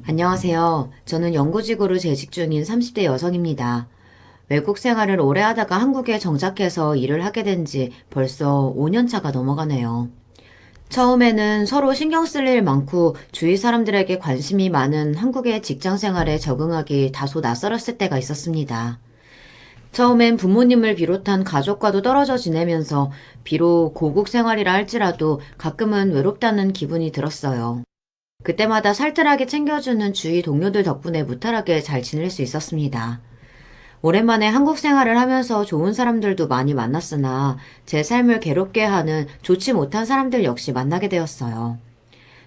안녕하세요. 저는 연구직으로 재직 중인 30대 여성입니다. 외국 생활을 오래 하다가 한국에 정착해서 일을 하게 된 지 벌써 5년 차가 넘어가네요. 처음에는 서로 신경 쓸 일 많고 주위 사람들에게 관심이 많은 한국의 직장 생활에 적응하기 다소 낯설었을 때가 있었습니다. 처음엔 부모님을 비롯한 가족과도 떨어져 지내면서 비록 고국 생활이라 할지라도 가끔은 외롭다는 기분이 들었어요. 그때마다 살뜰하게 챙겨주는 주위 동료들 덕분에 무탈하게 잘 지낼 수 있었습니다. 오랜만에 한국 생활을 하면서 좋은 사람들도 많이 만났으나 제 삶을 괴롭게 하는 좋지 못한 사람들 역시 만나게 되었어요.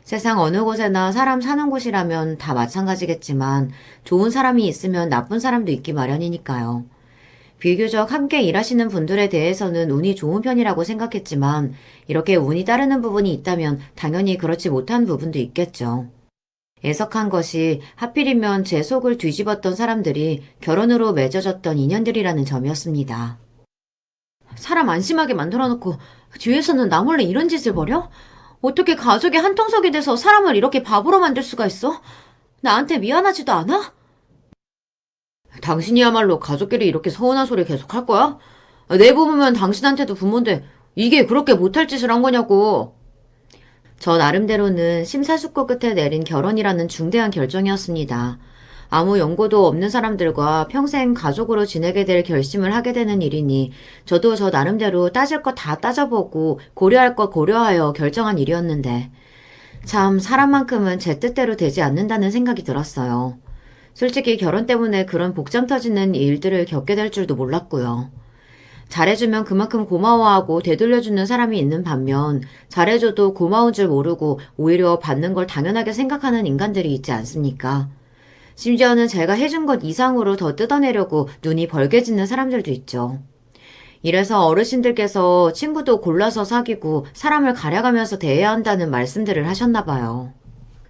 세상 어느 곳에나 사람 사는 곳이라면 다 마찬가지겠지만 좋은 사람이 있으면 나쁜 사람도 있기 마련이니까요. 비교적 함께 일하시는 분들에 대해서는 운이 좋은 편이라고 생각했지만 이렇게 운이 따르는 부분이 있다면 당연히 그렇지 못한 부분도 있겠죠. 애석한 것이 하필이면 제 속을 뒤집었던 사람들이 결혼으로 맺어졌던 인연들이라는 점이었습니다. 사람 안심하게 만들어놓고 뒤에서는 나 몰래 이런 짓을 벌여? 어떻게 가족의 한통속이 돼서 사람을 이렇게 바보로 만들 수가 있어? 나한테 미안하지도 않아? 당신이야말로 가족끼리 이렇게 서운한 소리 계속 할 거야? 내 부모면 당신한테도 부모인데 이게 그렇게 못할 짓을 한 거냐고. 저 나름대로는 심사숙고 끝에 내린 결혼이라는 중대한 결정이었습니다. 아무 연고도 없는 사람들과 평생 가족으로 지내게 될 결심을 하게 되는 일이니 저도 저 나름대로 따질 것 다 따져보고 고려할 것 고려하여 결정한 일이었는데 참 사람만큼은 제 뜻대로 되지 않는다는 생각이 들었어요. 솔직히 결혼 때문에 그런 복장 터지는 일들을 겪게 될 줄도 몰랐고요. 잘해주면 그만큼 고마워하고 되돌려주는 사람이 있는 반면 잘해줘도 고마운 줄 모르고 오히려 받는 걸 당연하게 생각하는 인간들이 있지 않습니까? 심지어는 제가 해준 것 이상으로 더 뜯어내려고 눈이 벌게지는 사람들도 있죠. 이래서 어르신들께서 친구도 골라서 사귀고 사람을 가려가면서 대해야 한다는 말씀들을 하셨나 봐요.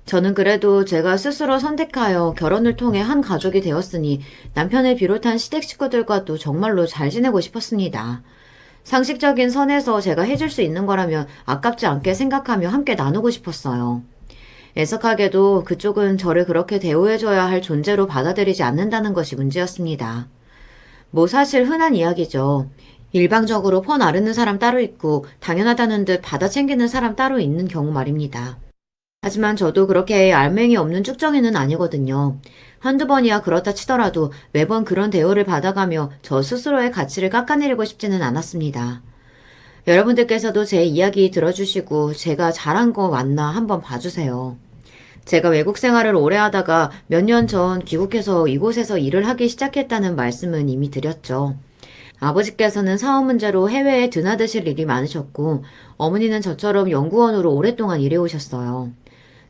저는 그래도 제가 스스로 선택하여 결혼을 통해 한 가족이 되었으니 남편을 비롯한 시댁 식구들과도 정말로 잘 지내고 싶었습니다. 상식적인 선에서 제가 해줄 수 있는 거라면 아깝지 않게 생각하며 함께 나누고 싶었어요. 애석하게도 그쪽은 저를 그렇게 대우해줘야 할 존재로 받아들이지 않는다는 것이 문제였습니다. 뭐 사실 흔한 이야기죠. 일방적으로 퍼 나르는 사람 따로 있고 당연하다는 듯 받아 챙기는 사람 따로 있는 경우 말입니다. 하지만 저도 그렇게 알맹이 없는 쭉정이는 아니거든요. 한두 번이야 그렇다 치더라도 매번 그런 대우를 받아가며 저 스스로의 가치를 깎아내리고 싶지는 않았습니다. 여러분들께서도 제 이야기 들어주시고 제가 잘한 거 맞나 한번 봐주세요. 제가 외국 생활을 오래 하다가 몇 년 전 귀국해서 이곳에서 일을 하기 시작했다는 말씀은 이미 드렸죠. 아버지께서는 사업 문제로 해외에 드나드실 일이 많으셨고 어머니는 저처럼 연구원으로 오랫동안 일해오셨어요.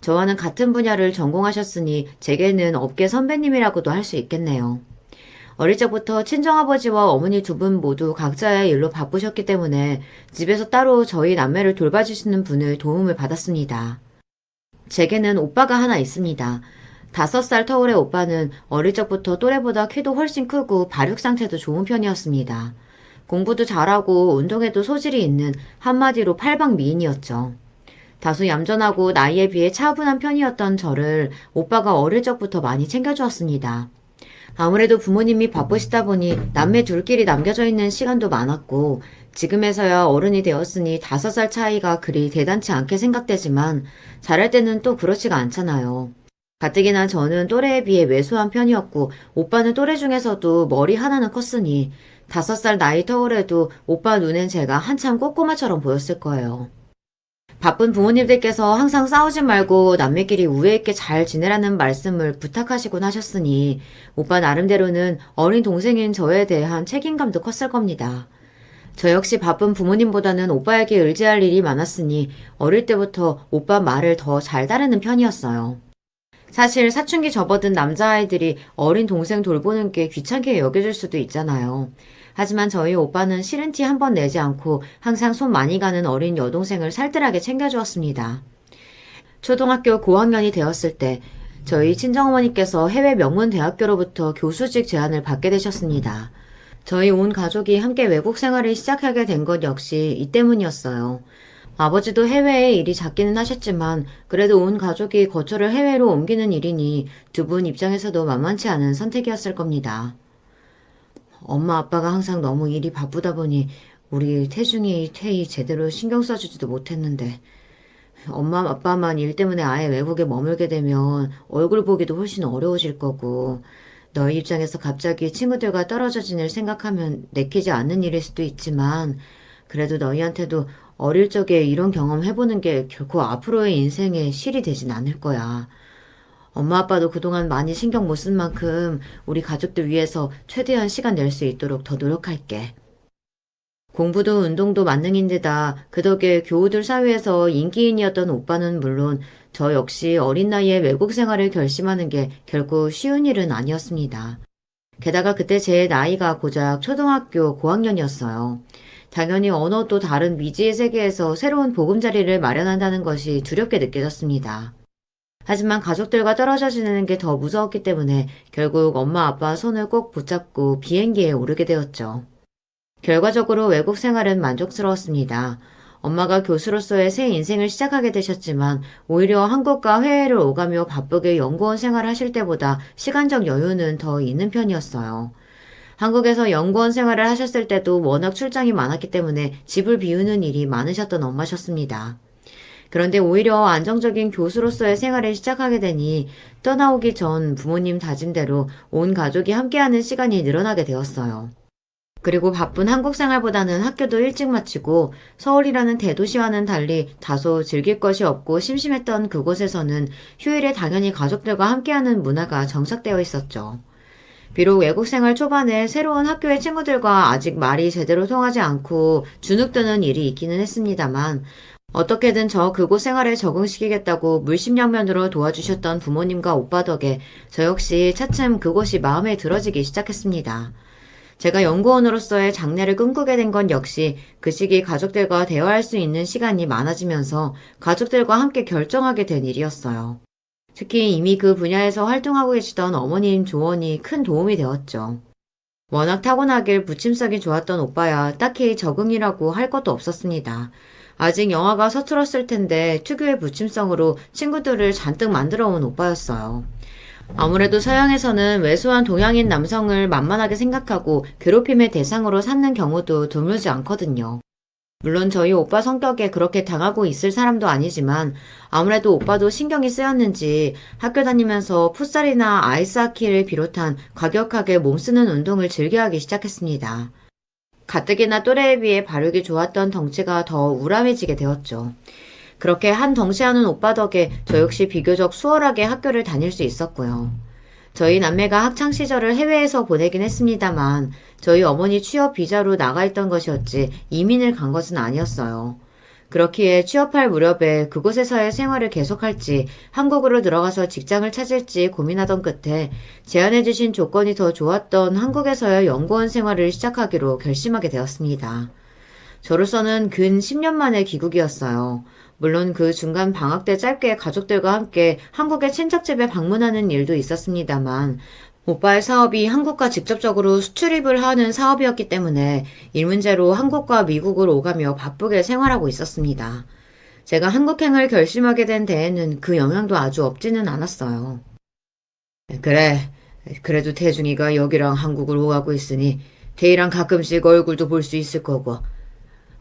저와는 같은 분야를 전공하셨으니 제게는 업계 선배님이라고도 할 수 있겠네요. 어릴 적부터 친정아버지와 어머니 두 분 모두 각자의 일로 바쁘셨기 때문에 집에서 따로 저희 남매를 돌봐주시는 분을 도움을 받았습니다. 제게는 오빠가 하나 있습니다. 5살 터울의 오빠는 어릴 적부터 또래보다 키도 훨씬 크고 발육 상태도 좋은 편이었습니다. 공부도 잘하고 운동에도 소질이 있는 한마디로 팔방미인이었죠. 다소 얌전하고 나이에 비해 차분한 편이었던 저를 오빠가 어릴 적부터 많이 챙겨주었습니다. 아무래도 부모님이 바쁘시다 보니 남매 둘끼리 남겨져 있는 시간도 많았고 지금에서야 어른이 되었으니 5살 차이가 그리 대단치 않게 생각되지만 잘할 때는 또 그렇지가 않잖아요. 가뜩이나 저는 또래에 비해 왜소한 편이었고 오빠는 또래 중에서도 머리 하나는 컸으니 5살 나이 터울에도 오빠 눈엔 제가 한참 꼬꼬마처럼 보였을 거예요. 바쁜 부모님들께서 항상 싸우지 말고 남매끼리 우애 있게 잘 지내라는 말씀을 부탁하시곤 하셨으니 오빠 나름대로는 어린 동생인 저에 대한 책임감도 컸을 겁니다. 저 역시 바쁜 부모님보다는 오빠에게 의지할 일이 많았으니 어릴 때부터 오빠 말을 더 잘 따르는 편이었어요. 사실 사춘기 접어든 남자아이들이 어린 동생 돌보는 게 귀찮게 여겨질 수도 있잖아요. 하지만 저희 오빠는 싫은 티 한 번 내지 않고 항상 손 많이 가는 어린 여동생을 살뜰하게 챙겨주었습니다. 초등학교 고학년이 되었을 때 저희 친정어머니께서 해외 명문 대학교로부터 교수직 제안을 받게 되셨습니다. 저희 온 가족이 함께 외국 생활을 시작하게 된 것 역시 이 때문이었어요. 아버지도 해외에 일이 잦기는 하셨지만 그래도 온 가족이 거처를 해외로 옮기는 일이니 두 분 입장에서도 만만치 않은 선택이었을 겁니다. 엄마 아빠가 항상 너무 일이 바쁘다 보니 우리 태중이 태희 제대로 신경 써주지도 못했는데 엄마 아빠만 일 때문에 아예 외국에 머물게 되면 얼굴 보기도 훨씬 어려워질 거고 너희 입장에서 갑자기 친구들과 떨어져 지낼 생각하면 내키지 않는 일일 수도 있지만 그래도 너희한테도 어릴 적에 이런 경험 해보는 게 결코 앞으로의 인생에 실이 되진 않을 거야. 엄마 아빠도 그동안 많이 신경 못 쓴 만큼 우리 가족들 위해서 최대한 시간 낼 수 있도록 더 노력할게. 공부도 운동도 만능인데다 그 덕에 교우들 사이에서 인기인이었던 오빠는 물론 저 역시 어린 나이에 외국 생활을 결심하는 게 결코 쉬운 일은 아니었습니다. 게다가 그때 제 나이가 고작 초등학교 고학년이었어요. 당연히 언어도 다른 미지의 세계에서 새로운 보금자리를 마련한다는 것이 두렵게 느껴졌습니다. 하지만 가족들과 떨어져 지내는 게 더 무서웠기 때문에 결국 엄마 아빠 손을 꼭 붙잡고 비행기에 오르게 되었죠. 결과적으로 외국 생활은 만족스러웠습니다. 엄마가 교수로서의 새 인생을 시작하게 되셨지만 오히려 한국과 해외를 오가며 바쁘게 연구원 생활하실 때보다 시간적 여유는 더 있는 편이었어요. 한국에서 연구원 생활을 하셨을 때도 워낙 출장이 많았기 때문에 집을 비우는 일이 많으셨던 엄마셨습니다. 그런데 오히려 안정적인 교수로서의 생활을 시작하게 되니 떠나오기 전 부모님 다짐대로 온 가족이 함께하는 시간이 늘어나게 되었어요. 그리고 바쁜 한국 생활보다는 학교도 일찍 마치고 서울이라는 대도시와는 달리 다소 즐길 것이 없고 심심했던 그곳에서는 휴일에 당연히 가족들과 함께하는 문화가 정착되어 있었죠. 비록 외국 생활 초반에 새로운 학교의 친구들과 아직 말이 제대로 통하지 않고 주눅드는 일이 있기는 했습니다만 어떻게든 저 그곳 생활에 적응시키겠다고 물심양면으로 도와주셨던 부모님과 오빠 덕에 저 역시 차츰 그곳이 마음에 들어지기 시작했습니다. 제가 연구원으로서의 장래를 꿈꾸게 된 건 역시 그 시기 가족들과 대화할 수 있는 시간이 많아지면서 가족들과 함께 결정하게 된 일이었어요. 특히 이미 그 분야에서 활동하고 계시던 어머님 조언이 큰 도움이 되었죠. 워낙 타고나길 부침성이 좋았던 오빠야 딱히 적응이라고 할 것도 없었습니다. 아직 영화가 서툴었을 텐데 특유의 부침성으로 친구들을 잔뜩 만들어 온 오빠였어요. 아무래도 서양에서는 왜소한 동양인 남성을 만만하게 생각하고 괴롭힘의 대상으로 삼는 경우도 드물지 않거든요. 물론 저희 오빠 성격에 그렇게 당하고 있을 사람도 아니지만 아무래도 오빠도 신경이 쓰였는지 학교 다니면서 풋살이나 아이스하키를 비롯한 과격하게 몸쓰는 운동을 즐겨하기 시작했습니다. 가뜩이나 또래에 비해 발육이 좋았던 덩치가 더 우람해지게 되었죠. 그렇게 한 덩치하는 오빠 덕에 저 역시 비교적 수월하게 학교를 다닐 수 있었고요. 저희 남매가 학창 시절을 해외에서 보내긴 했습니다만 저희 어머니 취업 비자로 나가 있던 것이었지 이민을 간 것은 아니었어요. 그렇기에 취업할 무렵에 그곳에서의 생활을 계속할지 한국으로 들어가서 직장을 찾을지 고민하던 끝에 제안해주신 조건이 더 좋았던 한국에서의 연구원 생활을 시작하기로 결심하게 되었습니다. 저로서는 근 10년 만의 귀국이었어요. 물론 그 중간 방학 때 짧게 가족들과 함께 한국의 친척집에 방문하는 일도 있었습니다만 오빠의 사업이 한국과 직접적으로 수출입을 하는 사업이었기 때문에 일 문제로 한국과 미국을 오가며 바쁘게 생활하고 있었습니다. 제가 한국행을 결심하게 된 데에는 그 영향도 아주 없지는 않았어요. 그래, 그래도 태중이가 여기랑 한국을 오가고 있으니 태희랑 가끔씩 얼굴도 볼 수 있을 거고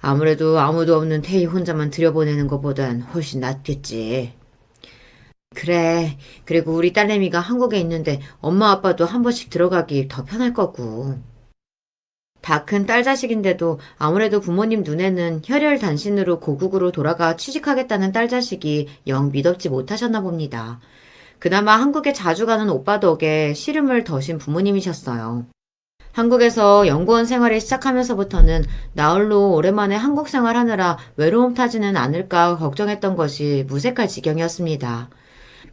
아무래도 아무도 없는 태희 혼자만 들여보내는 것보단 훨씬 낫겠지. 그래. 그리고 우리 딸내미가 한국에 있는데 엄마 아빠도 한 번씩 들어가기 더 편할 거고. 다 큰 딸 자식인데도 아무래도 부모님 눈에는 혈혈단신으로 고국으로 돌아가 취직하겠다는 딸 자식이 영 미덥지 못하셨나 봅니다. 그나마 한국에 자주 가는 오빠 덕에 시름을 더신 부모님이셨어요. 한국에서 연구원 생활을 시작하면서부터는 나홀로 오랜만에 한국 생활하느라 외로움 타지는 않을까 걱정했던 것이 무색할 지경이었습니다.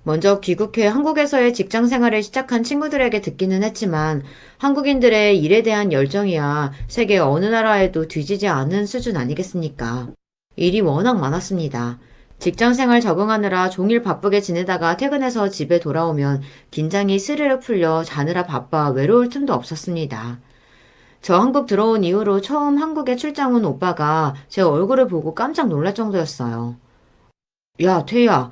먼저 귀국해 한국에서의 직장 생활을 시작한 친구들에게 듣기는 했지만 한국인들의 일에 대한 열정이야 세계 어느 나라에도 뒤지지 않은 수준 아니겠습니까? 일이 워낙 많았습니다. 직장생활 적응하느라 종일 바쁘게 지내다가 퇴근해서 집에 돌아오면 긴장이 스르르 풀려 자느라 바빠 외로울 틈도 없었습니다. 저 한국 들어온 이후로 처음 한국에 출장 온 오빠가 제 얼굴을 보고 깜짝 놀랄 정도였어요. 야, 태희야,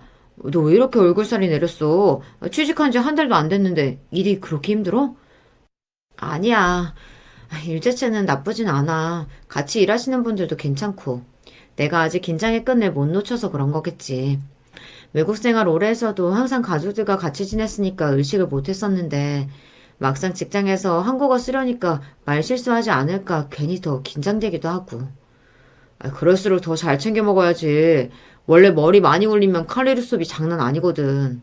너 왜 이렇게 얼굴살이 내렸어? 취직한 지 한 달도 안 됐는데 일이 그렇게 힘들어? 아니야. 일 자체는 나쁘진 않아. 같이 일하시는 분들도 괜찮고. 내가 아직 긴장의 끈을 못 놓쳐서 그런 거겠지. 외국 생활 오래 해서도 항상 가족들과 같이 지냈으니까 의식을 못 했었는데, 막상 직장에서 한국어 쓰려니까 말 실수하지 않을까 괜히 더 긴장되기도 하고. 그럴수록 더 잘 챙겨 먹어야지. 원래 머리 많이 굴리면 칼로리 소비 장난 아니거든.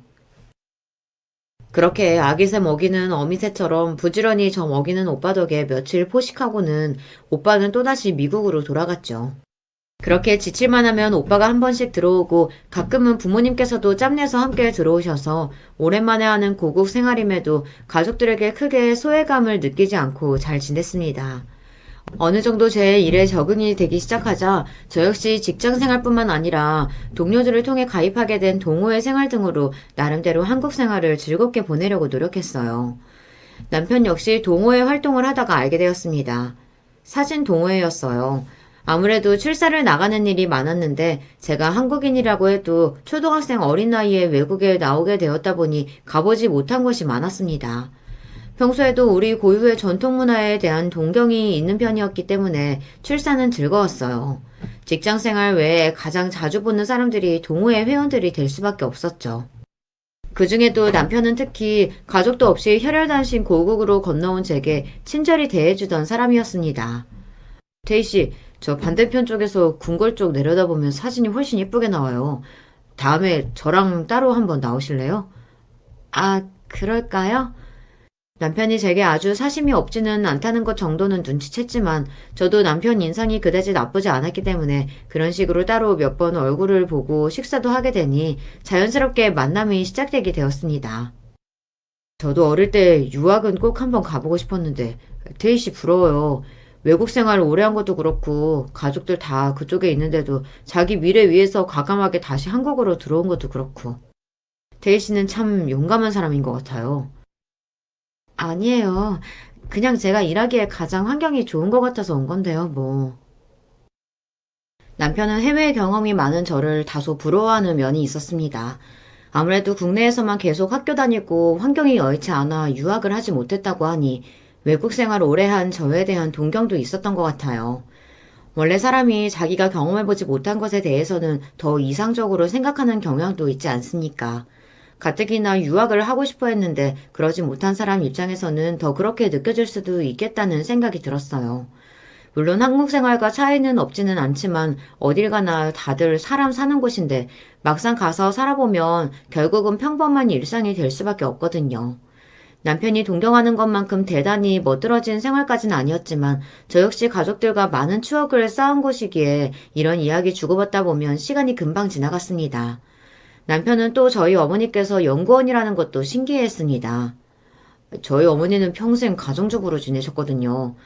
그렇게 아기새 먹이는 어미새처럼 부지런히 저 먹이는 오빠 덕에 며칠 포식하고는 오빠는 또다시 미국으로 돌아갔죠. 그렇게 지칠만 하면 오빠가 한 번씩 들어오고 가끔은 부모님께서도 짬내서 함께 들어오셔서 오랜만에 하는 고국 생활임에도 가족들에게 크게 소외감을 느끼지 않고 잘 지냈습니다. 어느 정도 제 일에 적응이 되기 시작하자 저 역시 직장 생활뿐만 아니라 동료들을 통해 가입하게 된 동호회 생활 등으로 나름대로 한국 생활을 즐겁게 보내려고 노력했어요. 남편 역시 동호회 활동을 하다가 알게 되었습니다. 사진 동호회였어요. 아무래도 출사를 나가는 일이 많았는데 제가 한국인이라고 해도 초등학생 어린 나이에 외국에 나오게 되었다 보니 가보지 못한 곳이 많았습니다. 평소에도 우리 고유의 전통 문화에 대한 동경이 있는 편이었기 때문에 출사는 즐거웠어요. 직장 생활 외에 가장 자주 보는 사람들이 동호회 회원들이 될 수밖에 없었죠. 그 중에도 남편은 특히 가족도 없이 혈혈단신 고국으로 건너온 제게 친절히 대해주던 사람이었습니다. 태희 씨, 저 반대편 쪽에서 궁궐 쪽 내려다보면 사진이 훨씬 예쁘게 나와요. 다음에 저랑 따로 한번 나오실래요? 아, 그럴까요? 남편이 제게 아주 사심이 없지는 않다는 것 정도는 눈치챘지만 저도 남편 인상이 그다지 나쁘지 않았기 때문에 그런 식으로 따로 몇 번 얼굴을 보고 식사도 하게 되니 자연스럽게 만남이 시작되게 되었습니다. 저도 어릴 때 유학은 꼭 한번 가보고 싶었는데 태희 씨 부러워요. 외국 생활 오래 한 것도 그렇고 가족들 다 그쪽에 있는데도 자기 미래 위해서 과감하게 다시 한국으로 들어온 것도 그렇고 태희 씨는 참 용감한 사람인 것 같아요. 아니에요. 그냥 제가 일하기에 가장 환경이 좋은 것 같아서 온 건데요, 뭐. 남편은 해외 경험이 많은 저를 다소 부러워하는 면이 있었습니다. 아무래도 국내에서만 계속 학교 다니고 환경이 여의치 않아 유학을 하지 못했다고 하니 외국 생활 오래 한 저에 대한 동경도 있었던 것 같아요. 원래 사람이 자기가 경험해보지 못한 것에 대해서는 더 이상적으로 생각하는 경향도 있지 않습니까? 가뜩이나 유학을 하고 싶어 했는데 그러지 못한 사람 입장에서는 더 그렇게 느껴질 수도 있겠다는 생각이 들었어요. 물론 한국 생활과 차이는 없지는 않지만 어딜 가나 다들 사람 사는 곳인데 막상 가서 살아보면 결국은 평범한 일상이 될 수밖에 없거든요. 남편이 동경하는 것만큼 대단히 멋들어진 생활까지는 아니었지만 저 역시 가족들과 많은 추억을 쌓은 곳이기에 이런 이야기 주고받다 보면 시간이 금방 지나갔습니다. 남편은 또 저희 어머니께서 연구원이라는 것도 신기해했습니다. 저희 어머니는 평생 가정주부로 지내셨거든요.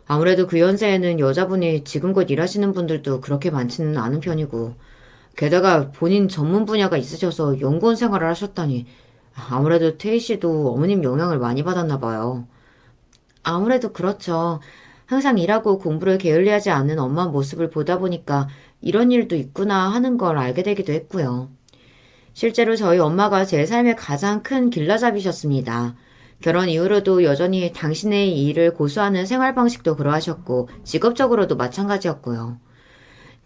아무래도 그 연세에는 여자분이 지금껏 일하시는 분들도 그렇게 많지는 않은 편이고, 게다가 본인 전문 분야가 있으셔서 연구원 생활을 하셨다니, 아무래도 태희 씨도 어머님 영향을 많이 받았나 봐요. 아무래도 그렇죠. 항상 일하고 공부를 게을리하지 않는 엄마 모습을 보다 보니까 이런 일도 있구나 하는 걸 알게 되기도 했고요. 실제로 저희 엄마가 제 삶의 가장 큰 길라잡이셨습니다. 결혼 이후로도 여전히 당신의 일을 고수하는 생활 방식도 그러하셨고 직업적으로도 마찬가지였고요.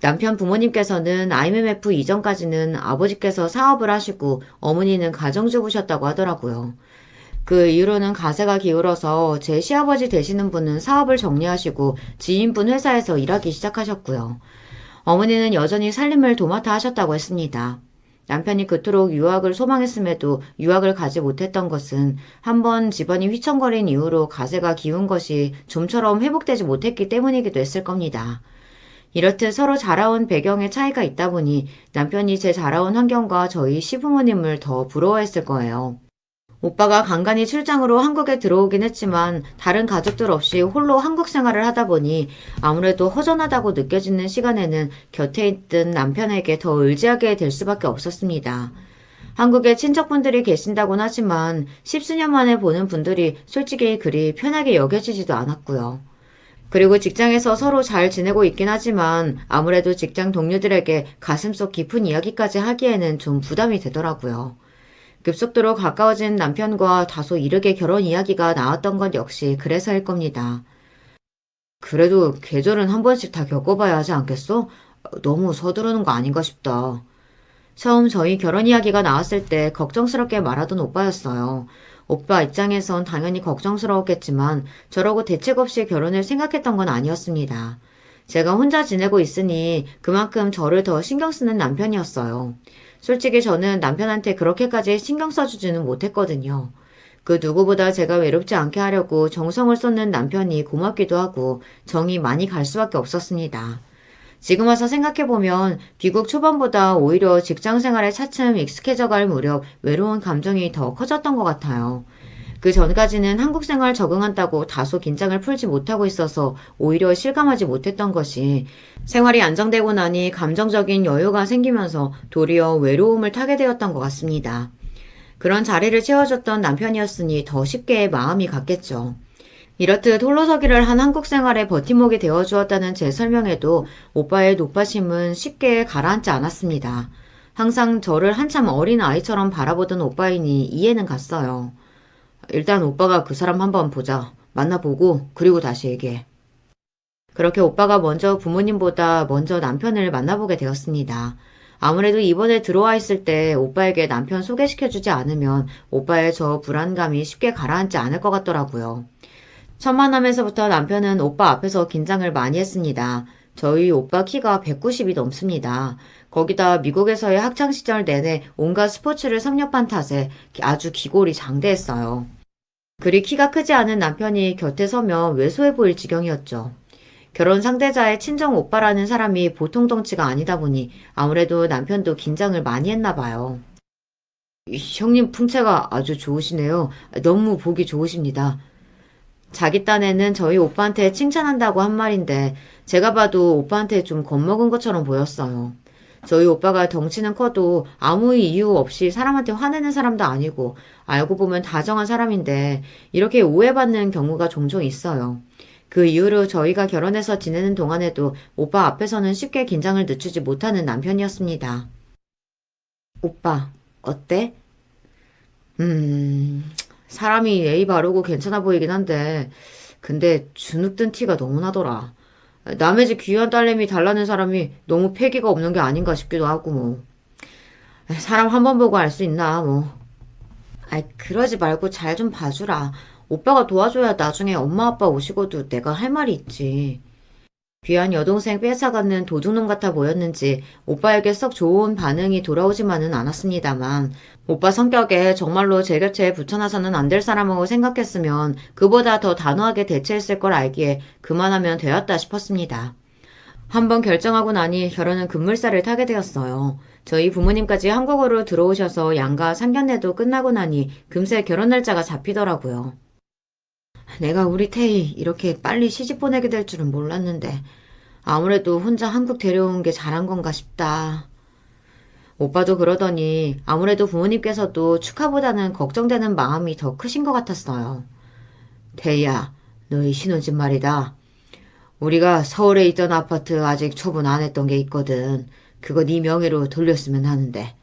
남편 부모님께서는 IMF 이전까지는 아버지께서 사업을 하시고 어머니는 가정주부셨다고 하더라고요. 그 이후로는 가세가 기울어서 제 시아버지 되시는 분은 사업을 정리하시고 지인분 회사에서 일하기 시작하셨고요. 어머니는 여전히 살림을 도맡아 하셨다고 했습니다. 남편이 그토록 유학을 소망했음에도 유학을 가지 못했던 것은 한번 집안이 휘청거린 이후로 가세가 기운 것이 좀처럼 회복되지 못했기 때문이기도 했을 겁니다. 이렇듯 서로 자라온 배경에 차이가 있다 보니 남편이 제 자라온 환경과 저희 시부모님을 더 부러워했을 거예요. 오빠가 간간히 출장으로 한국에 들어오긴 했지만 다른 가족들 없이 홀로 한국 생활을 하다 보니 아무래도 허전하다고 느껴지는 시간에는 곁에 있던 남편에게 더 의지하게 될 수밖에 없었습니다. 한국에 친척분들이 계신다곤 하지만 십수년 만에 보는 분들이 솔직히 그리 편하게 여겨지지도 않았고요. 그리고 직장에서 서로 잘 지내고 있긴 하지만 아무래도 직장 동료들에게 가슴속 깊은 이야기까지 하기에는 좀 부담이 되더라고요. 급속도로 가까워진 남편과 다소 이르게 결혼 이야기가 나왔던 것 역시 그래서일 겁니다. 그래도 계절은 한 번씩 다 겪어봐야 하지 않겠어? 너무 서두르는 거 아닌가 싶다. 처음 저희 결혼 이야기가 나왔을 때 걱정스럽게 말하던 오빠였어요. 오빠 입장에선 당연히 걱정스러웠겠지만 저러고 대책 없이 결혼을 생각했던 건 아니었습니다. 제가 혼자 지내고 있으니 그만큼 저를 더 신경 쓰는 남편이었어요. 솔직히 저는 남편한테 그렇게까지 신경 써주지는 못했거든요. 그 누구보다 제가 외롭지 않게 하려고 정성을 쏟는 남편이 고맙기도 하고 정이 많이 갈 수밖에 없었습니다. 지금 와서 생각해보면 비극 초반보다 오히려 직장 생활에 차츰 익숙해져 갈 무렵 외로운 감정이 더 커졌던 것 같아요. 그 전까지는 한국 생활 적응한다고 다소 긴장을 풀지 못하고 있어서 오히려 실감하지 못했던 것이 생활이 안정되고 나니 감정적인 여유가 생기면서 도리어 외로움을 타게 되었던 것 같습니다. 그런 자리를 채워줬던 남편이었으니 더 쉽게 마음이 갔겠죠. 이렇듯 홀로서기를 한 한국 생활에 버팀목이 되어주었다는 제 설명에도 오빠의 노파심은 쉽게 가라앉지 않았습니다. 항상 저를 한참 어린 아이처럼 바라보던 오빠이니 이해는 갔어요. 일단 오빠가 그 사람 한번 보자. 만나보고 그리고 다시 얘기해. 그렇게 오빠가 먼저 부모님보다 먼저 남편을 만나보게 되었습니다. 아무래도 이번에 들어와 있을 때 오빠에게 남편 소개시켜주지 않으면 오빠의 저 불안감이 쉽게 가라앉지 않을 것 같더라고요. 첫 만남에서부터 남편은 오빠 앞에서 긴장을 많이 했습니다. 저희 오빠 키가 190이 넘습니다. 거기다 미국에서의 학창시절 내내 온갖 스포츠를 섭렵한 탓에 아주 기골이 장대했어요. 그리 키가 크지 않은 남편이 곁에 서면 왜소해 보일 지경이었죠. 결혼 상대자의 친정 오빠라는 사람이 보통 덩치가 아니다 보니 아무래도 남편도 긴장을 많이 했나 봐요. 형님 풍채가 아주 좋으시네요. 너무 보기 좋으십니다. 자기 딴에는 저희 오빠한테 칭찬한다고 한 말인데 제가 봐도 오빠한테 좀 겁먹은 것처럼 보였어요. 저희 오빠가 덩치는 커도 아무 이유 없이 사람한테 화내는 사람도 아니고 알고 보면 다정한 사람인데 이렇게 오해받는 경우가 종종 있어요. 그 이후로 저희가 결혼해서 지내는 동안에도 오빠 앞에서는 쉽게 긴장을 늦추지 못하는 남편이었습니다. 오빠, 어때? 사람이 예의 바르고 괜찮아 보이긴 한데, 근데 주눅든 티가 너무 나더라. 남의 집 귀한 딸내미 달라는 사람이 너무 패기가 없는 게 아닌가 싶기도 하고 뭐. 사람 한 번 보고 알 수 있나 뭐. 아이 그러지 말고 잘 좀 봐주라. 오빠가 도와줘야 나중에 엄마 아빠 오시고도 내가 할 말이 있지. 귀한 여동생 뺏어가는 도둑놈 같아 보였는지 오빠에게 썩 좋은 반응이 돌아오지만은 않았습니다만 오빠 성격에 정말로 제 곁에 붙여놔서는 안 될 사람이라고 생각했으면 그보다 더 단호하게 대처했을 걸 알기에 그만하면 되었다 싶었습니다. 한번 결정하고 나니 결혼은 급물살을 타게 되었어요. 저희 부모님까지 한국으로 들어오셔서 양가 상견례도 끝나고 나니 금세 결혼 날짜가 잡히더라고요. 내가 우리 태희 이렇게 빨리 시집 보내게 될 줄은 몰랐는데 아무래도 혼자 한국 데려온 게 잘한 건가 싶다. 오빠도 그러더니 아무래도 부모님께서도 축하보다는 걱정되는 마음이 더 크신 것 같았어요. 태희야, 너희 신혼집 말이다. 우리가 서울에 있던 아파트 아직 처분 안 했던 게 있거든. 그거 네 명의로 돌렸으면 하는데.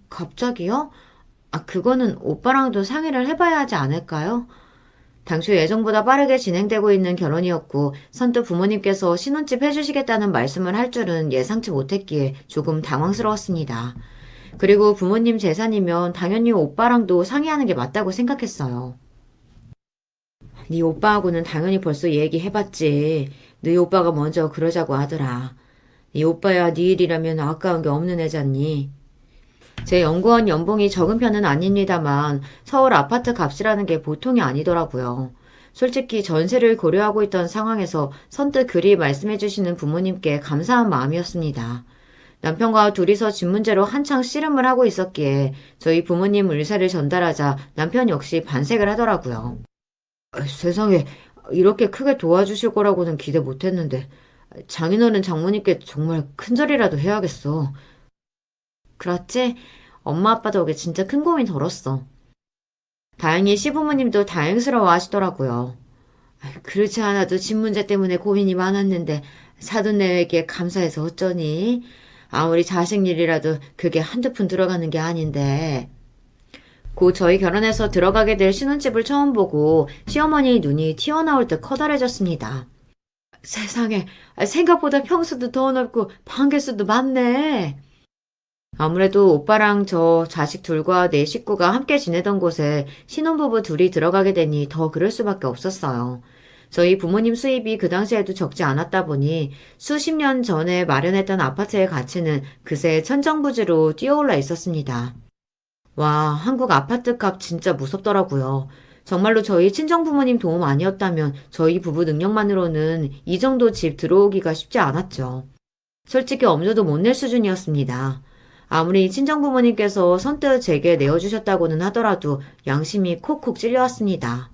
갑자기요? 아, 그거는 오빠랑도 상의를 해봐야 하지 않을까요? 당초 예정보다 빠르게 진행되고 있는 결혼이었고 선뜻 부모님께서 신혼집 해주시겠다는 말씀을 할 줄은 예상치 못했기에 조금 당황스러웠습니다. 그리고 부모님 재산이면 당연히 오빠랑도 상의하는 게 맞다고 생각했어요. 네 오빠하고는 당연히 벌써 얘기해봤지. 네 오빠가 먼저 그러자고 하더라. 네 오빠야 네 일이라면 아까운 게 없는 애잖니. 제 연구원 연봉이 적은 편은 아닙니다만 서울 아파트 값이라는 게 보통이 아니더라고요. 솔직히 전세를 고려하고 있던 상황에서 선뜻 그리 말씀해 주시는 부모님께 감사한 마음이었습니다. 남편과 둘이서 집 문제로 한창 씨름을 하고 있었기에 저희 부모님 의사를 전달하자 남편 역시 반색을 하더라고요. 세상에 이렇게 크게 도와주실 거라고는 기대 못했는데 장인어른 장모님께 정말 큰절이라도 해야겠어. 그렇지? 엄마 아빠 덕에 진짜 큰 고민 덜었어. 다행히 시부모님도 다행스러워 하시더라고요. 그렇지 않아도 집 문제 때문에 고민이 많았는데 사돈 내외에게 감사해서 어쩌니? 아무리 자식 일이라도 그게 한두 푼 들어가는 게 아닌데. 곧 저희 결혼해서 들어가게 될 신혼집을 처음 보고 시어머니 눈이 튀어나올 듯 커다래졌습니다. 세상에, 생각보다 평수도 더 넓고 방 개수도 많네. 아무래도 오빠랑 저 자식 둘과 내 식구가 함께 지내던 곳에 신혼부부 둘이 들어가게 되니 더 그럴 수밖에 없었어요. 저희 부모님 수입이 그 당시에도 적지 않았다 보니 수십 년 전에 마련했던 아파트의 가치는 그새 천정부지로 뛰어올라 있었습니다. 와, 한국 아파트 값 진짜 무섭더라고요. 정말로 저희 친정 부모님 도움 아니었다면 저희 부부 능력만으로는 이 정도 집 들어오기가 쉽지 않았죠. 솔직히 엄두도 못 낼 수준이었습니다. 아무리 친정 부모님께서 선뜻 제게 내어주셨다고는 하더라도 양심이 콕콕 찔려왔습니다.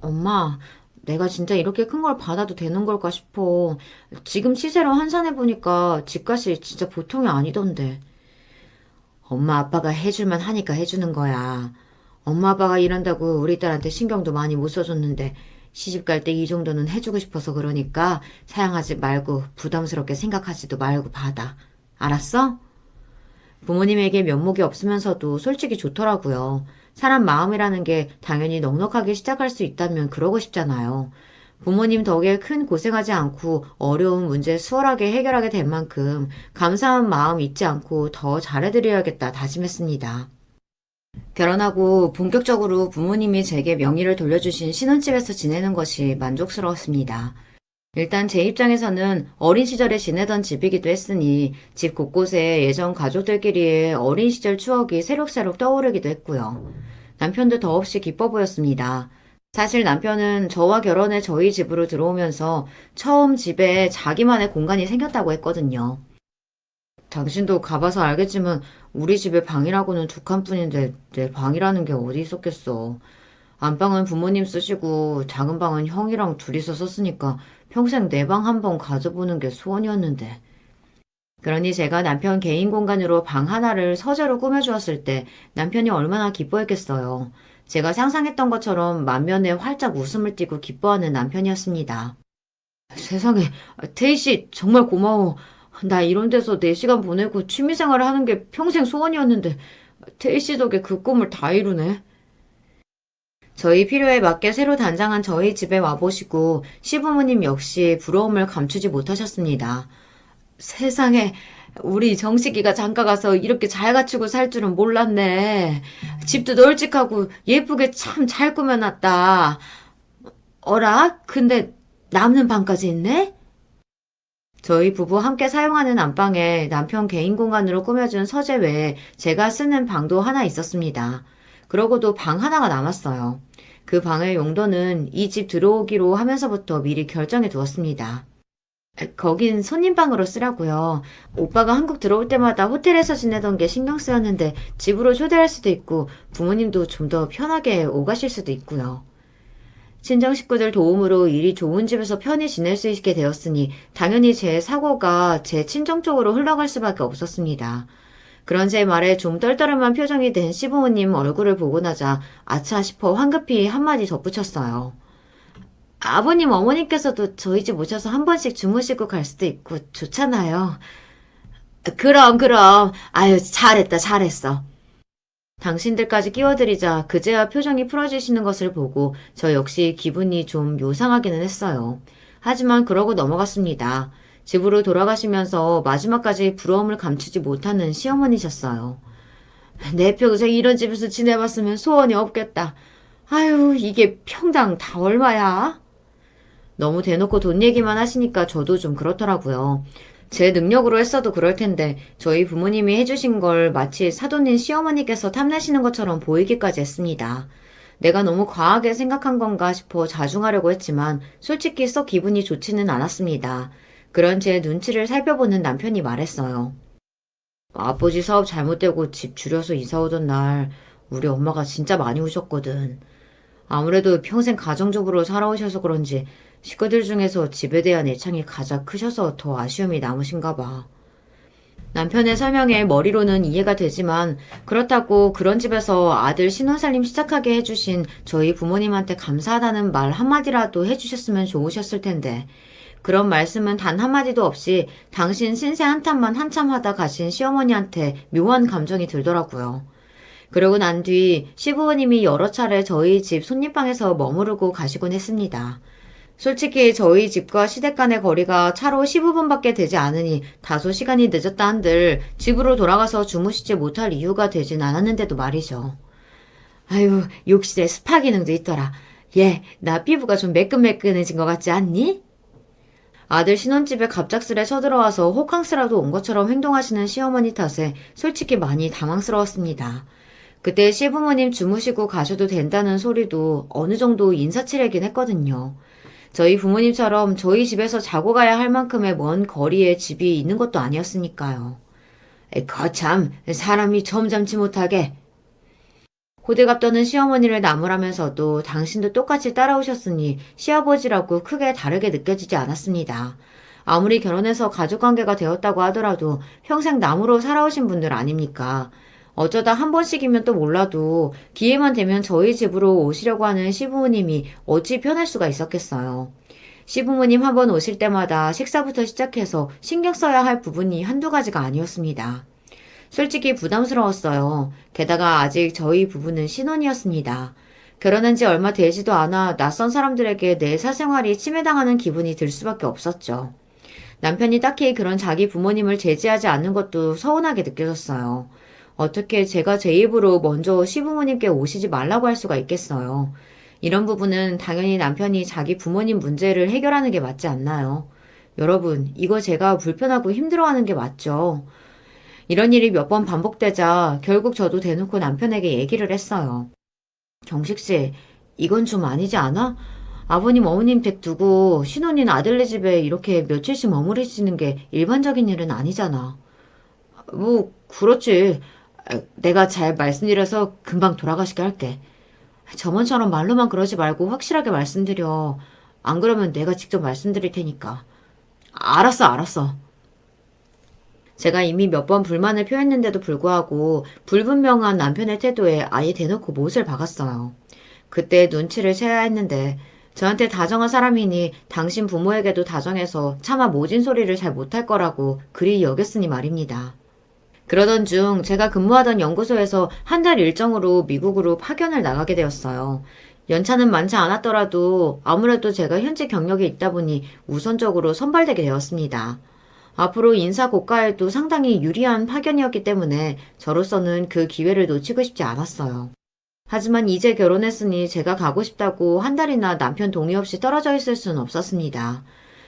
엄마, 내가 진짜 이렇게 큰 걸 받아도 되는 걸까 싶어. 지금 시세로 환산해보니까 집값이 진짜 보통이 아니던데. 엄마 아빠가 해줄만 하니까 해주는 거야. 엄마 아빠가 일한다고 우리 딸한테 신경도 많이 못 써줬는데 시집 갈 때 이 정도는 해주고 싶어서 그러니까 사양하지 말고 부담스럽게 생각하지도 말고 받아. 알았어? 부모님에게 면목이 없으면서도 솔직히 좋더라고요. 사람 마음이라는 게 당연히 넉넉하게 시작할 수 있다면 그러고 싶잖아요. 부모님 덕에 큰 고생하지 않고 어려운 문제 수월하게 해결하게 된 만큼 감사한 마음 잊지 않고 더 잘해드려야겠다 다짐했습니다. 결혼하고 본격적으로 부모님이 제게 명의를 돌려주신 신혼집에서 지내는 것이 만족스러웠습니다. 일단 제 입장에서는 어린 시절에 지내던 집이기도 했으니 집 곳곳에 예전 가족들끼리의 어린 시절 추억이 새록새록 떠오르기도 했고요. 남편도 더없이 기뻐 보였습니다. 사실 남편은 저와 결혼해 저희 집으로 들어오면서 처음 집에 자기만의 공간이 생겼다고 했거든요. 당신도 가봐서 알겠지만 우리 집에 방이라고는 두 칸뿐인데 내 방이라는 게 어디 있었겠어. 안방은 부모님 쓰시고 작은 방은 형이랑 둘이서 썼으니까 평생 내 방 한 번 가져보는 게 소원이었는데. 그러니 제가 남편 개인 공간으로 방 하나를 서재로 꾸며주었을 때 남편이 얼마나 기뻐했겠어요. 제가 상상했던 것처럼 만면에 활짝 웃음을 띠고 기뻐하는 남편이었습니다. 세상에, 태희 씨 정말 고마워. 나 이런 데서 4시간 보내고 취미생활을 하는 게 평생 소원이었는데 태희 씨 덕에 그 꿈을 다 이루네. 저희 필요에 맞게 새로 단장한 저희 집에 와보시고 시부모님 역시 부러움을 감추지 못하셨습니다. 세상에, 우리 정식이가 장가 가서 이렇게 잘 갖추고 살 줄은 몰랐네. 집도 널찍하고 예쁘게 참 잘 꾸며놨다. 어라? 근데 남는 방까지 있네? 저희 부부 함께 사용하는 안방에 남편 개인 공간으로 꾸며준 서재 외에 제가 쓰는 방도 하나 있었습니다. 그러고도 방 하나가 남았어요. 그 방의 용도는 이 집 들어오기로 하면서부터 미리 결정해 두었습니다. 거긴 손님방으로 쓰라고요. 오빠가 한국 들어올 때마다 호텔에서 지내던 게 신경 쓰였는데 집으로 초대할 수도 있고 부모님도 좀 더 편하게 오가실 수도 있고요. 친정 식구들 도움으로 일이 좋은 집에서 편히 지낼 수 있게 되었으니 당연히 제 사고가 제 친정 쪽으로 흘러갈 수밖에 없었습니다. 그런 제 말에 좀 떨떠름한 표정이 된 시부모님 얼굴을 보고 나자 아차 싶어 황급히 한마디 덧붙였어요. 아버님 어머님께서도 저희 집 오셔서 한 번씩 주무시고 갈 수도 있고 좋잖아요. 그럼. 아유, 잘했다, 잘했어. 당신들까지 끼워드리자 그제야 표정이 풀어지시는 것을 보고 저 역시 기분이 좀 요상하기는 했어요. 하지만 그러고 넘어갔습니다. 집으로 돌아가시면서 마지막까지 부러움을 감추지 못하는 시어머니셨어요. 내 평생 이런 집에서 지내봤으면 소원이 없겠다. 아유, 이게 평당 다 얼마야? 너무 대놓고 돈 얘기만 하시니까 저도 좀 그렇더라고요. 제 능력으로 했어도 그럴 텐데 저희 부모님이 해주신 걸 마치 사돈인 시어머니께서 탐내시는 것처럼 보이기까지 했습니다. 내가 너무 과하게 생각한 건가 싶어 자중하려고 했지만 솔직히 썩 기분이 좋지는 않았습니다. 그런 제 눈치를 살펴보는 남편이 말했어요. 아버지 사업 잘못되고 집 줄여서 이사 오던 날 우리 엄마가 진짜 많이 우셨거든. 아무래도 평생 가정주부로 살아오셔서 그런지 식구들 중에서 집에 대한 애착이 가장 크셔서 더 아쉬움이 남으신가 봐. 남편의 설명에 머리로는 이해가 되지만 그렇다고 그런 집에서 아들 신혼살림 시작하게 해주신 저희 부모님한테 감사하다는 말 한마디라도 해주셨으면 좋으셨을 텐데 그런 말씀은 단 한마디도 없이 당신 신세 한탄만 한참 하다 가신 시어머니한테 묘한 감정이 들더라고요. 그러고 난 뒤 시부모님이 여러 차례 저희 집 손님방에서 머무르고 가시곤 했습니다. 솔직히 저희 집과 시댁 간의 거리가 차로 15분밖에 되지 않으니 다소 시간이 늦었다 한들 집으로 돌아가서 주무시지 못할 이유가 되진 않았는데도 말이죠. 아유, 욕실에 스파 기능도 있더라. 얘, 나 피부가 좀 매끈매끈해진 것 같지 않니? 아들 신혼집에 갑작스레 쳐들어와서 호캉스라도 온 것처럼 행동하시는 시어머니 탓에 솔직히 많이 당황스러웠습니다. 그때 시부모님 주무시고 가셔도 된다는 소리도 어느 정도 인사치레긴 했거든요. 저희 부모님처럼 저희 집에서 자고 가야 할 만큼의 먼 거리에 집이 있는 것도 아니었으니까요. 거참, 사람이 점잖지 못하게. 호들갑 떠는 시어머니를 나무라면서도 당신도 똑같이 따라오셨으니 시아버지라고 크게 다르게 느껴지지 않았습니다. 아무리 결혼해서 가족관계가 되었다고 하더라도 평생 나무로 살아오신 분들 아닙니까? 어쩌다 한 번씩이면 또 몰라도 기회만 되면 저희 집으로 오시려고 하는 시부모님이 어찌 편할 수가 있었겠어요. 시부모님 한 번 오실 때마다 식사부터 시작해서 신경 써야 할 부분이 한두 가지가 아니었습니다. 솔직히 부담스러웠어요. 게다가 아직 저희 부부는 신혼이었습니다. 결혼한 지 얼마 되지도 않아 낯선 사람들에게 내 사생활이 침해당하는 기분이 들 수밖에 없었죠. 남편이 딱히 그런 자기 부모님을 제지하지 않는 것도 서운하게 느껴졌어요. 어떻게 제가 제 입으로 먼저 시부모님께 오시지 말라고 할 수가 있겠어요. 이런 부분은 당연히 남편이 자기 부모님 문제를 해결하는 게 맞지 않나요? 여러분, 이거 제가 불편하고 힘들어하는 게 맞죠? 이런 일이 몇 번 반복되자 결국 저도 대놓고 남편에게 얘기를 했어요. 경식씨, 이건 좀 아니지 않아? 아버님, 어머님 댁 두고 신혼인 아들네 집에 이렇게 며칠씩 머무르시는 게 일반적인 일은 아니잖아. 뭐, 그렇지. 내가 잘 말씀드려서 금방 돌아가시게 할게. 저번처럼 말로만 그러지 말고 확실하게 말씀드려. 안 그러면 내가 직접 말씀드릴 테니까. 알았어, 알았어. 제가 이미 몇 번 불만을 표했는데도 불구하고 불분명한 남편의 태도에 아예 대놓고 못을 박았어요. 그때 눈치를 채야 했는데 저한테 다정한 사람이니 당신 부모에게도 다정해서 차마 모진 소리를 잘 못할 거라고 그리 여겼으니 말입니다. 그러던 중 제가 근무하던 연구소에서 한 달 일정으로 미국으로 파견을 나가게 되었어요. 연차는 많지 않았더라도 아무래도 제가 현재 경력이 있다 보니 우선적으로 선발되게 되었습니다. 앞으로 인사 고과에도 상당히 유리한 파견이었기 때문에 저로서는 그 기회를 놓치고 싶지 않았어요. 하지만 이제 결혼했으니 제가 가고 싶다고 한 달이나 남편 동의 없이 떨어져 있을 수는 없었습니다.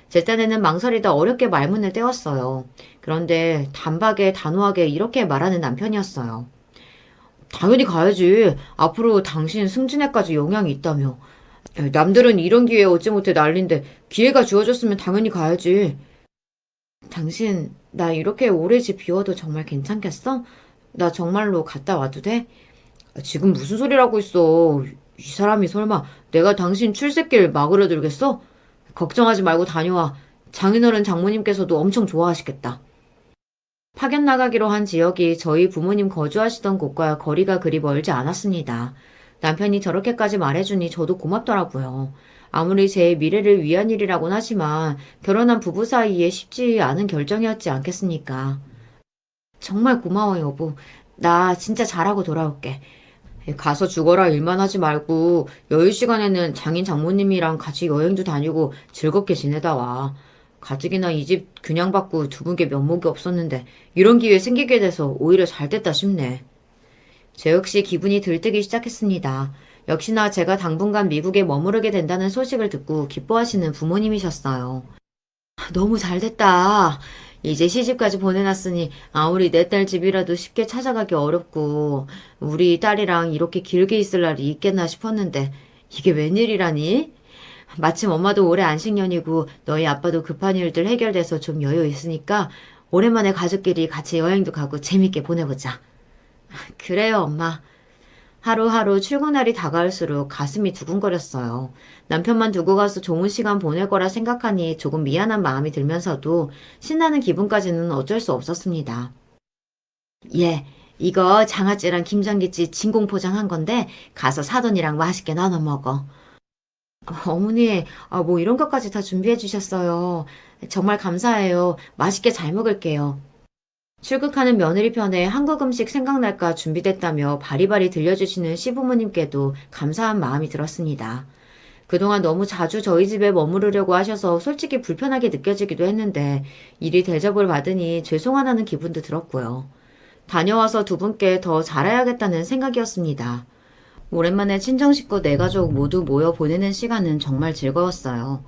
제 딴에는 망설이다 어렵게 말문을 떼었어요. 그런데 단박에 단호하게 이렇게 말하는 남편이었어요. 당연히 가야지. 앞으로 당신 승진에까지 영향이 있다며. 남들은 이런 기회에 얻지 못해 난린데 기회가 주어졌으면 당연히 가야지. 당신, 나 이렇게 오래 집 비워도 정말 괜찮겠어? 나 정말로 갔다 와도 돼? 지금 무슨 소리라고 있어. 이 사람이 설마 내가 당신 출세길 막으려 들겠어? 걱정하지 말고 다녀와. 장인어른 장모님께서도 엄청 좋아하시겠다. 파견 나가기로 한 지역이 저희 부모님 거주하시던 곳과 거리가 그리 멀지 않았습니다. 남편이 저렇게까지 말해주니 저도 고맙더라고요. 아무리 제 미래를 위한 일이라곤 하지만 결혼한 부부 사이에 쉽지 않은 결정이었지 않겠습니까? 정말 고마워, 여보. 나 진짜 잘하고 돌아올게. 가서 죽어라 일만 하지 말고 여유 시간에는 장인 장모님이랑 같이 여행도 다니고 즐겁게 지내다 와. 가뜩이나 이 집 그냥 받고 두 분께 면목이 없었는데 이런 기회 생기게 돼서 오히려 잘 됐다 싶네. 저 역시 기분이 들뜨기 시작했습니다. 역시나 제가 당분간 미국에 머무르게 된다는 소식을 듣고 기뻐하시는 부모님이셨어요. 너무 잘 됐다. 이제 시집까지 보내놨으니 아무리 내 딸 집이라도 쉽게 찾아가기 어렵고 우리 딸이랑 이렇게 길게 있을 날이 있겠나 싶었는데 이게 웬일이라니? 마침 엄마도 올해 안식년이고 너희 아빠도 급한 일들 해결돼서 좀 여유 있으니까 오랜만에 가족끼리 같이 여행도 가고 재밌게 보내보자. 그래요, 엄마. 하루하루 출근날이 다가올수록 가슴이 두근거렸어요. 남편만 두고 가서 좋은 시간 보낼 거라 생각하니 조금 미안한 마음이 들면서도 신나는 기분까지는 어쩔 수 없었습니다. 예, 이거 장아찌랑 김장김치 진공 포장한 건데 가서 사돈이랑 맛있게 나눠 먹어. 어머니, 뭐 이런 것까지 다 준비해 주셨어요. 정말 감사해요. 맛있게 잘 먹을게요. 출국하는 며느리 편에 한국 음식 생각날까 준비됐다며 바리바리 들려주시는 시부모님께도 감사한 마음이 들었습니다. 그동안 너무 자주 저희 집에 머무르려고 하셔서 솔직히 불편하게 느껴지기도 했는데 일이 대접을 받으니 죄송하다는 기분도 들었고요. 다녀와서 두 분께 더 잘해야겠다는 생각이었습니다. 오랜만에 친정 식구 네 가족 모두 모여 보내는 시간은 정말 즐거웠어요.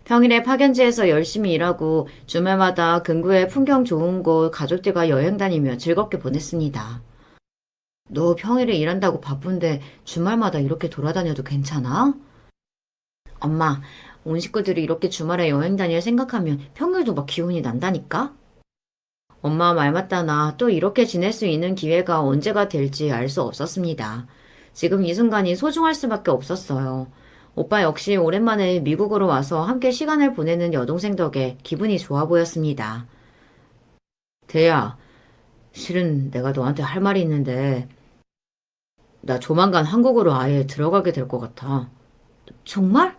평일에 파견지에서 열심히 일하고 주말마다 근교의 풍경 좋은 곳 가족들과 여행 다니며 즐겁게 보냈습니다. 너 평일에 일한다고 바쁜데 주말마다 이렇게 돌아다녀도 괜찮아? 엄마, 온 식구들이 이렇게 주말에 여행 다닐 생각하면 평일도 막 기운이 난다니까? 엄마 말 맞다나 또 이렇게 지낼 수 있는 기회가 언제가 될지 알 수 없었습니다. 지금 이 순간이 소중할 수밖에 없었어요. 오빠 역시 오랜만에 미국으로 와서 함께 시간을 보내는 여동생 덕에 기분이 좋아 보였습니다. 대야, 실은 내가 너한테 할 말이 있는데, 나 조만간 한국으로 아예 들어가게 될 것 같아. 정말?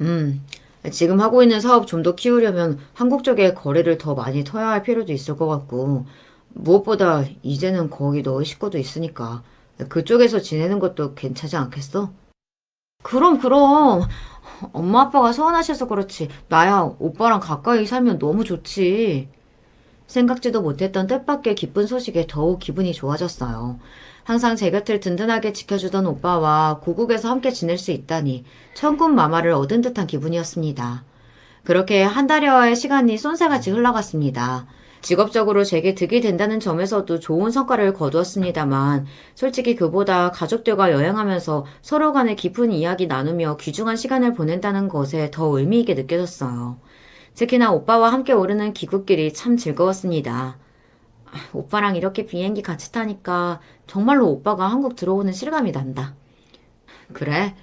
음, 지금 하고 있는 사업 좀 더 키우려면 한국 쪽에 거래를 더 많이 터야 할 필요도 있을 것 같고, 무엇보다 이제는 거기 너희 식구도 있으니까 그쪽에서 지내는 것도 괜찮지 않겠어? 그럼. 엄마 아빠가 서운하셔서 그렇지. 나야 오빠랑 가까이 살면 너무 좋지. 생각지도 못했던 뜻밖의 기쁜 소식에 더욱 기분이 좋아졌어요. 항상 제 곁을 든든하게 지켜주던 오빠와 고국에서 함께 지낼 수 있다니 천군 마마를 얻은 듯한 기분이었습니다. 그렇게 한 달여의 시간이 쏜새같이 흘러갔습니다. 직업적으로 제게 득이 된다는 점에서도 좋은 성과를 거두었습니다만 솔직히 그보다 가족들과 여행하면서 서로 간의 깊은 이야기 나누며 귀중한 시간을 보낸다는 것에 더 의미있게 느껴졌어요. 특히나 오빠와 함께 오르는 귀국길이 참 즐거웠습니다. 오빠랑 이렇게 비행기 같이 타니까 정말로 오빠가 한국 들어오는 실감이 난다. 그래?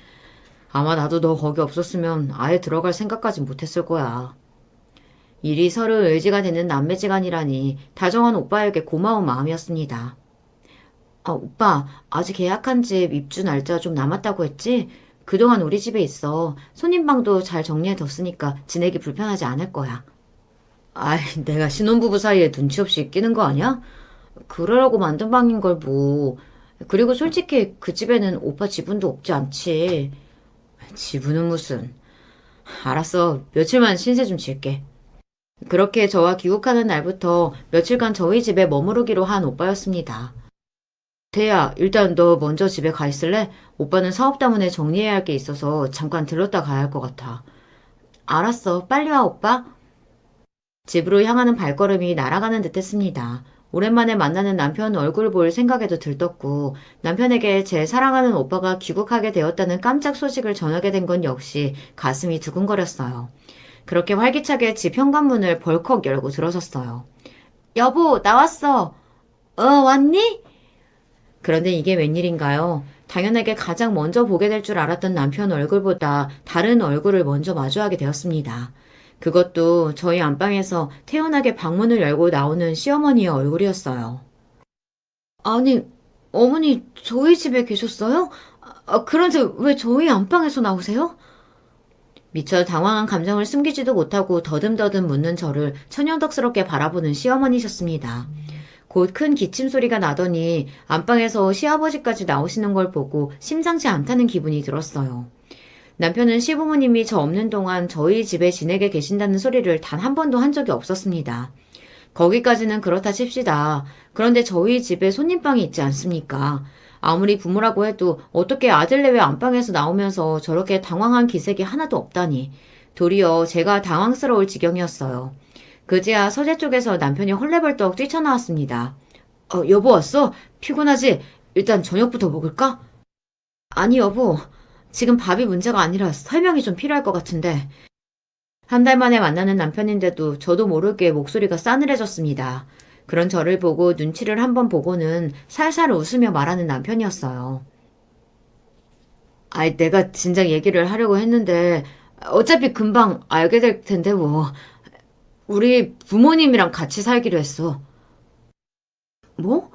아마 나도 너 거기 없었으면 아예 들어갈 생각까지 못했을 거야. 일이 서로 의지가 되는 남매지간이라니 다정한 오빠에게 고마운 마음이었습니다. 오빠, 아직 계약한 집 입주 날짜 좀 남았다고 했지? 그동안 우리 집에 있어. 손님방도 잘 정리해뒀으니까 지내기 불편하지 않을 거야. 아이, 내가 신혼부부 사이에 눈치 없이 끼는 거 아니야? 그러라고 만든 방인 걸 뭐. 그리고 솔직히 그 집에는 오빠 지분도 없지 않지. 지분은 무슨. 알았어. 며칠만 신세 좀 질게. 그렇게 저와 귀국하는 날부터 며칠간 저희 집에 머무르기로 한 오빠였습니다. 태야, 일단 너 먼저 집에 가 있을래? 오빠는 사업 때문에 정리해야 할 게 있어서 잠깐 들렀다 가야 할 것 같아. 알았어. 빨리 와, 오빠. 집으로 향하는 발걸음이 날아가는 듯 했습니다. 오랜만에 만나는 남편 얼굴 볼 생각에도 들떴고 남편에게 제 사랑하는 오빠가 귀국하게 되었다는 깜짝 소식을 전하게 된 건 역시 가슴이 두근거렸어요. 그렇게 활기차게 집 현관문을 벌컥 열고 들어섰어요. 여보, 나왔어. 왔니? 그런데 이게 웬일인가요? 당연하게 가장 먼저 보게 될 줄 알았던 남편 얼굴보다 다른 얼굴을 먼저 마주하게 되었습니다. 그것도 저희 안방에서 태연하게 방문을 열고 나오는 시어머니의 얼굴이었어요. 아니, 어머니 저희 집에 계셨어요? 그런데 왜 저희 안방에서 나오세요? 미처 당황한 감정을 숨기지도 못하고 더듬더듬 묻는 저를 천연덕스럽게 바라보는 시어머니셨습니다. 곧 큰 기침 소리가 나더니 안방에서 시아버지까지 나오시는 걸 보고 심상치 않다는 기분이 들었어요. 남편은 시부모님이 저 없는 동안 저희 집에 지내게 계신다는 소리를 단 한 번도 한 적이 없었습니다. 거기까지는 그렇다 칩시다. 그런데 저희 집에 손님방이 있지 않습니까? 아무리 부모라고 해도 어떻게 아들 내외 안방에서 나오면서 저렇게 당황한 기색이 하나도 없다니. 도리어 제가 당황스러울 지경이었어요. 그제야 서재 쪽에서 남편이 헐레벌떡 뛰쳐나왔습니다. 여보 왔어? 피곤하지? 일단 저녁부터 먹을까? 아니 여보, 지금 밥이 문제가 아니라 설명이 좀 필요할 것 같은데. 한 달 만에 만나는 남편인데도 저도 모르게 목소리가 싸늘해졌습니다. 그런 저를 보고 눈치를 한번 보고는 살살 웃으며 말하는 남편이었어요. 아이, 내가 진작 얘기를 하려고 했는데, 어차피 금방 알게 될 텐데, 뭐. 우리 부모님이랑 같이 살기로 했어. 뭐?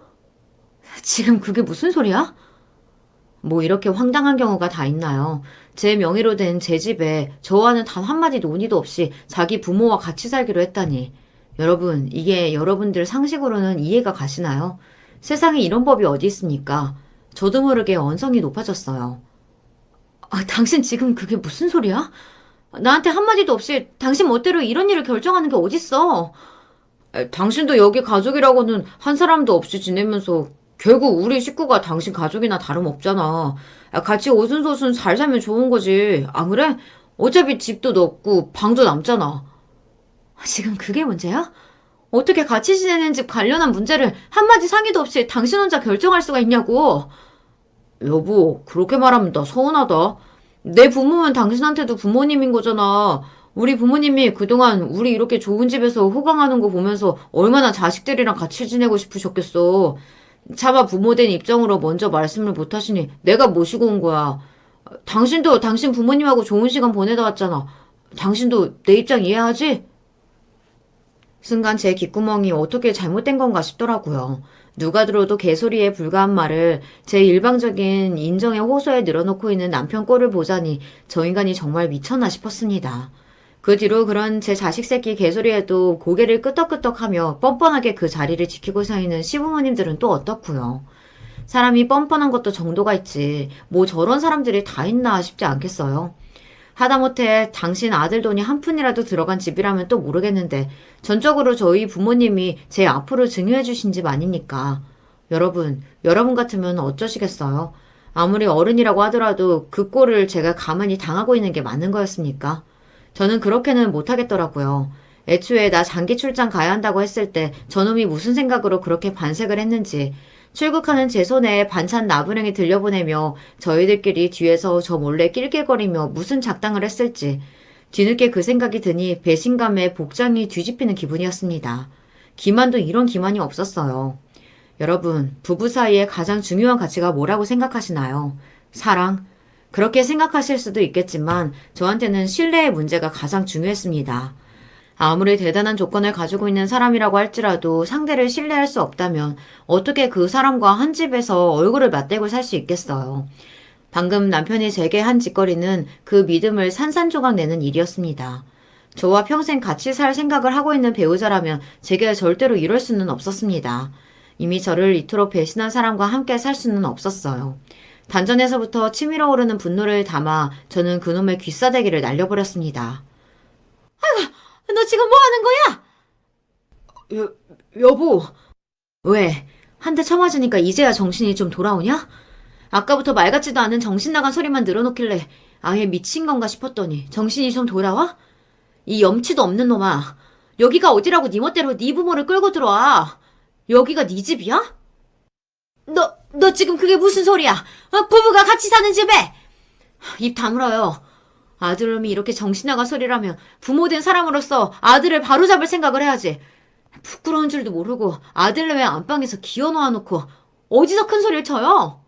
지금 그게 무슨 소리야? 뭐 이렇게 황당한 경우가 다 있나요? 제 명의로 된 제 집에 저와는 단 한마디 논의도 없이 자기 부모와 같이 살기로 했다니. 여러분, 이게 여러분들 상식으로는 이해가 가시나요? 세상에 이런 법이 어디 있습니까? 저도 모르게 언성이 높아졌어요. 아, 당신 지금 그게 무슨 소리야? 나한테 한마디도 없이 당신 멋대로 이런 일을 결정하는 게 어딨어? 당신도 여기 가족이라고는 한 사람도 없이 지내면서 결국 우리 식구가 당신 가족이나 다름없잖아. 같이 오순도순 잘 살면 좋은 거지. 안 그래? 어차피 집도 넓고 방도 남잖아. 지금 그게 문제야? 어떻게 같이 지내는 집 관련한 문제를 한마디 상의도 없이 당신 혼자 결정할 수가 있냐고. 여보, 그렇게 말하면 나 서운하다. 내 부모면 당신한테도 부모님인 거잖아. 우리 부모님이 그동안 우리 이렇게 좋은 집에서 호강하는 거 보면서 얼마나 자식들이랑 같이 지내고 싶으셨겠어. 차마 부모된 입장으로 먼저 말씀을 못 하시니 내가 모시고 온 거야. 당신도 당신 부모님하고 좋은 시간 보내다 왔잖아. 당신도 내 입장 이해하지? 순간 제 귓구멍이 어떻게 잘못된 건가 싶더라고요. 누가 들어도 개소리에 불과한 말을 제 일방적인 인정의 호소에 늘어놓고 있는 남편 꼴을 보자니 저 인간이 정말 미쳤나 싶었습니다. 그 뒤로 그런 제 자식 새끼 개소리에도 고개를 끄덕끄덕하며 뻔뻔하게 그 자리를 지키고 서 있는 시부모님들은 또 어떻고요. 사람이 뻔뻔한 것도 정도가 있지 뭐 저런 사람들이 다 있나 싶지 않겠어요. 하다못해 당신 아들 돈이 한 푼이라도 들어간 집이라면 또 모르겠는데 전적으로 저희 부모님이 제 앞으로 증여해 주신 집 아닙니까? 여러분 같으면 어쩌시겠어요? 아무리 어른이라고 하더라도 그 꼴을 제가 가만히 당하고 있는 게 맞는 거였습니까? 저는 그렇게는 못하겠더라고요. 애초에 나 장기 출장 가야 한다고 했을 때 저놈이 무슨 생각으로 그렇게 반색을 했는지 출국하는 제 손에 반찬 나부랭이 들려보내며 저희들끼리 뒤에서 저 몰래 낄낄거리며 무슨 작당을 했을지 뒤늦게 그 생각이 드니 배신감에 복장이 뒤집히는 기분이었습니다. 기만도 이런 기만이 없었어요. 여러분, 부부 사이에 가장 중요한 가치가 뭐라고 생각하시나요? 사랑? 그렇게 생각하실 수도 있겠지만 저한테는 신뢰의 문제가 가장 중요했습니다. 아무리 대단한 조건을 가지고 있는 사람이라고 할지라도 상대를 신뢰할 수 없다면 어떻게 그 사람과 한 집에서 얼굴을 맞대고 살 수 있겠어요. 방금 남편이 제게 한 짓거리는 그 믿음을 산산조각 내는 일이었습니다. 저와 평생 같이 살 생각을 하고 있는 배우자라면 제게 절대로 이럴 수는 없었습니다. 이미 저를 이토록 배신한 사람과 함께 살 수는 없었어요. 단전에서부터 치밀어 오르는 분노를 담아 저는 그놈의 귀싸대기를 날려버렸습니다. 너 지금 뭐 하는 거야? 여보. 왜? 한 대 쳐맞으니까 이제야 정신이 좀 돌아오냐? 아까부터 말 같지도 않은 정신 나간 소리만 늘어놓길래 아예 미친 건가 싶었더니 정신이 좀 돌아와? 이 염치도 없는 놈아. 여기가 어디라고 네 멋대로 네 부모를 끌고 들어와. 여기가 네 집이야? 너 지금 그게 무슨 소리야? 부부가 같이 사는 집에! 입 다물어요. 아들놈이 이렇게 정신나간 소리라면 부모된 사람으로서 아들을 바로잡을 생각을 해야지. 부끄러운 줄도 모르고 아들내외 안방에서 기어 놓아놓고 어디서 큰 소리를 쳐요?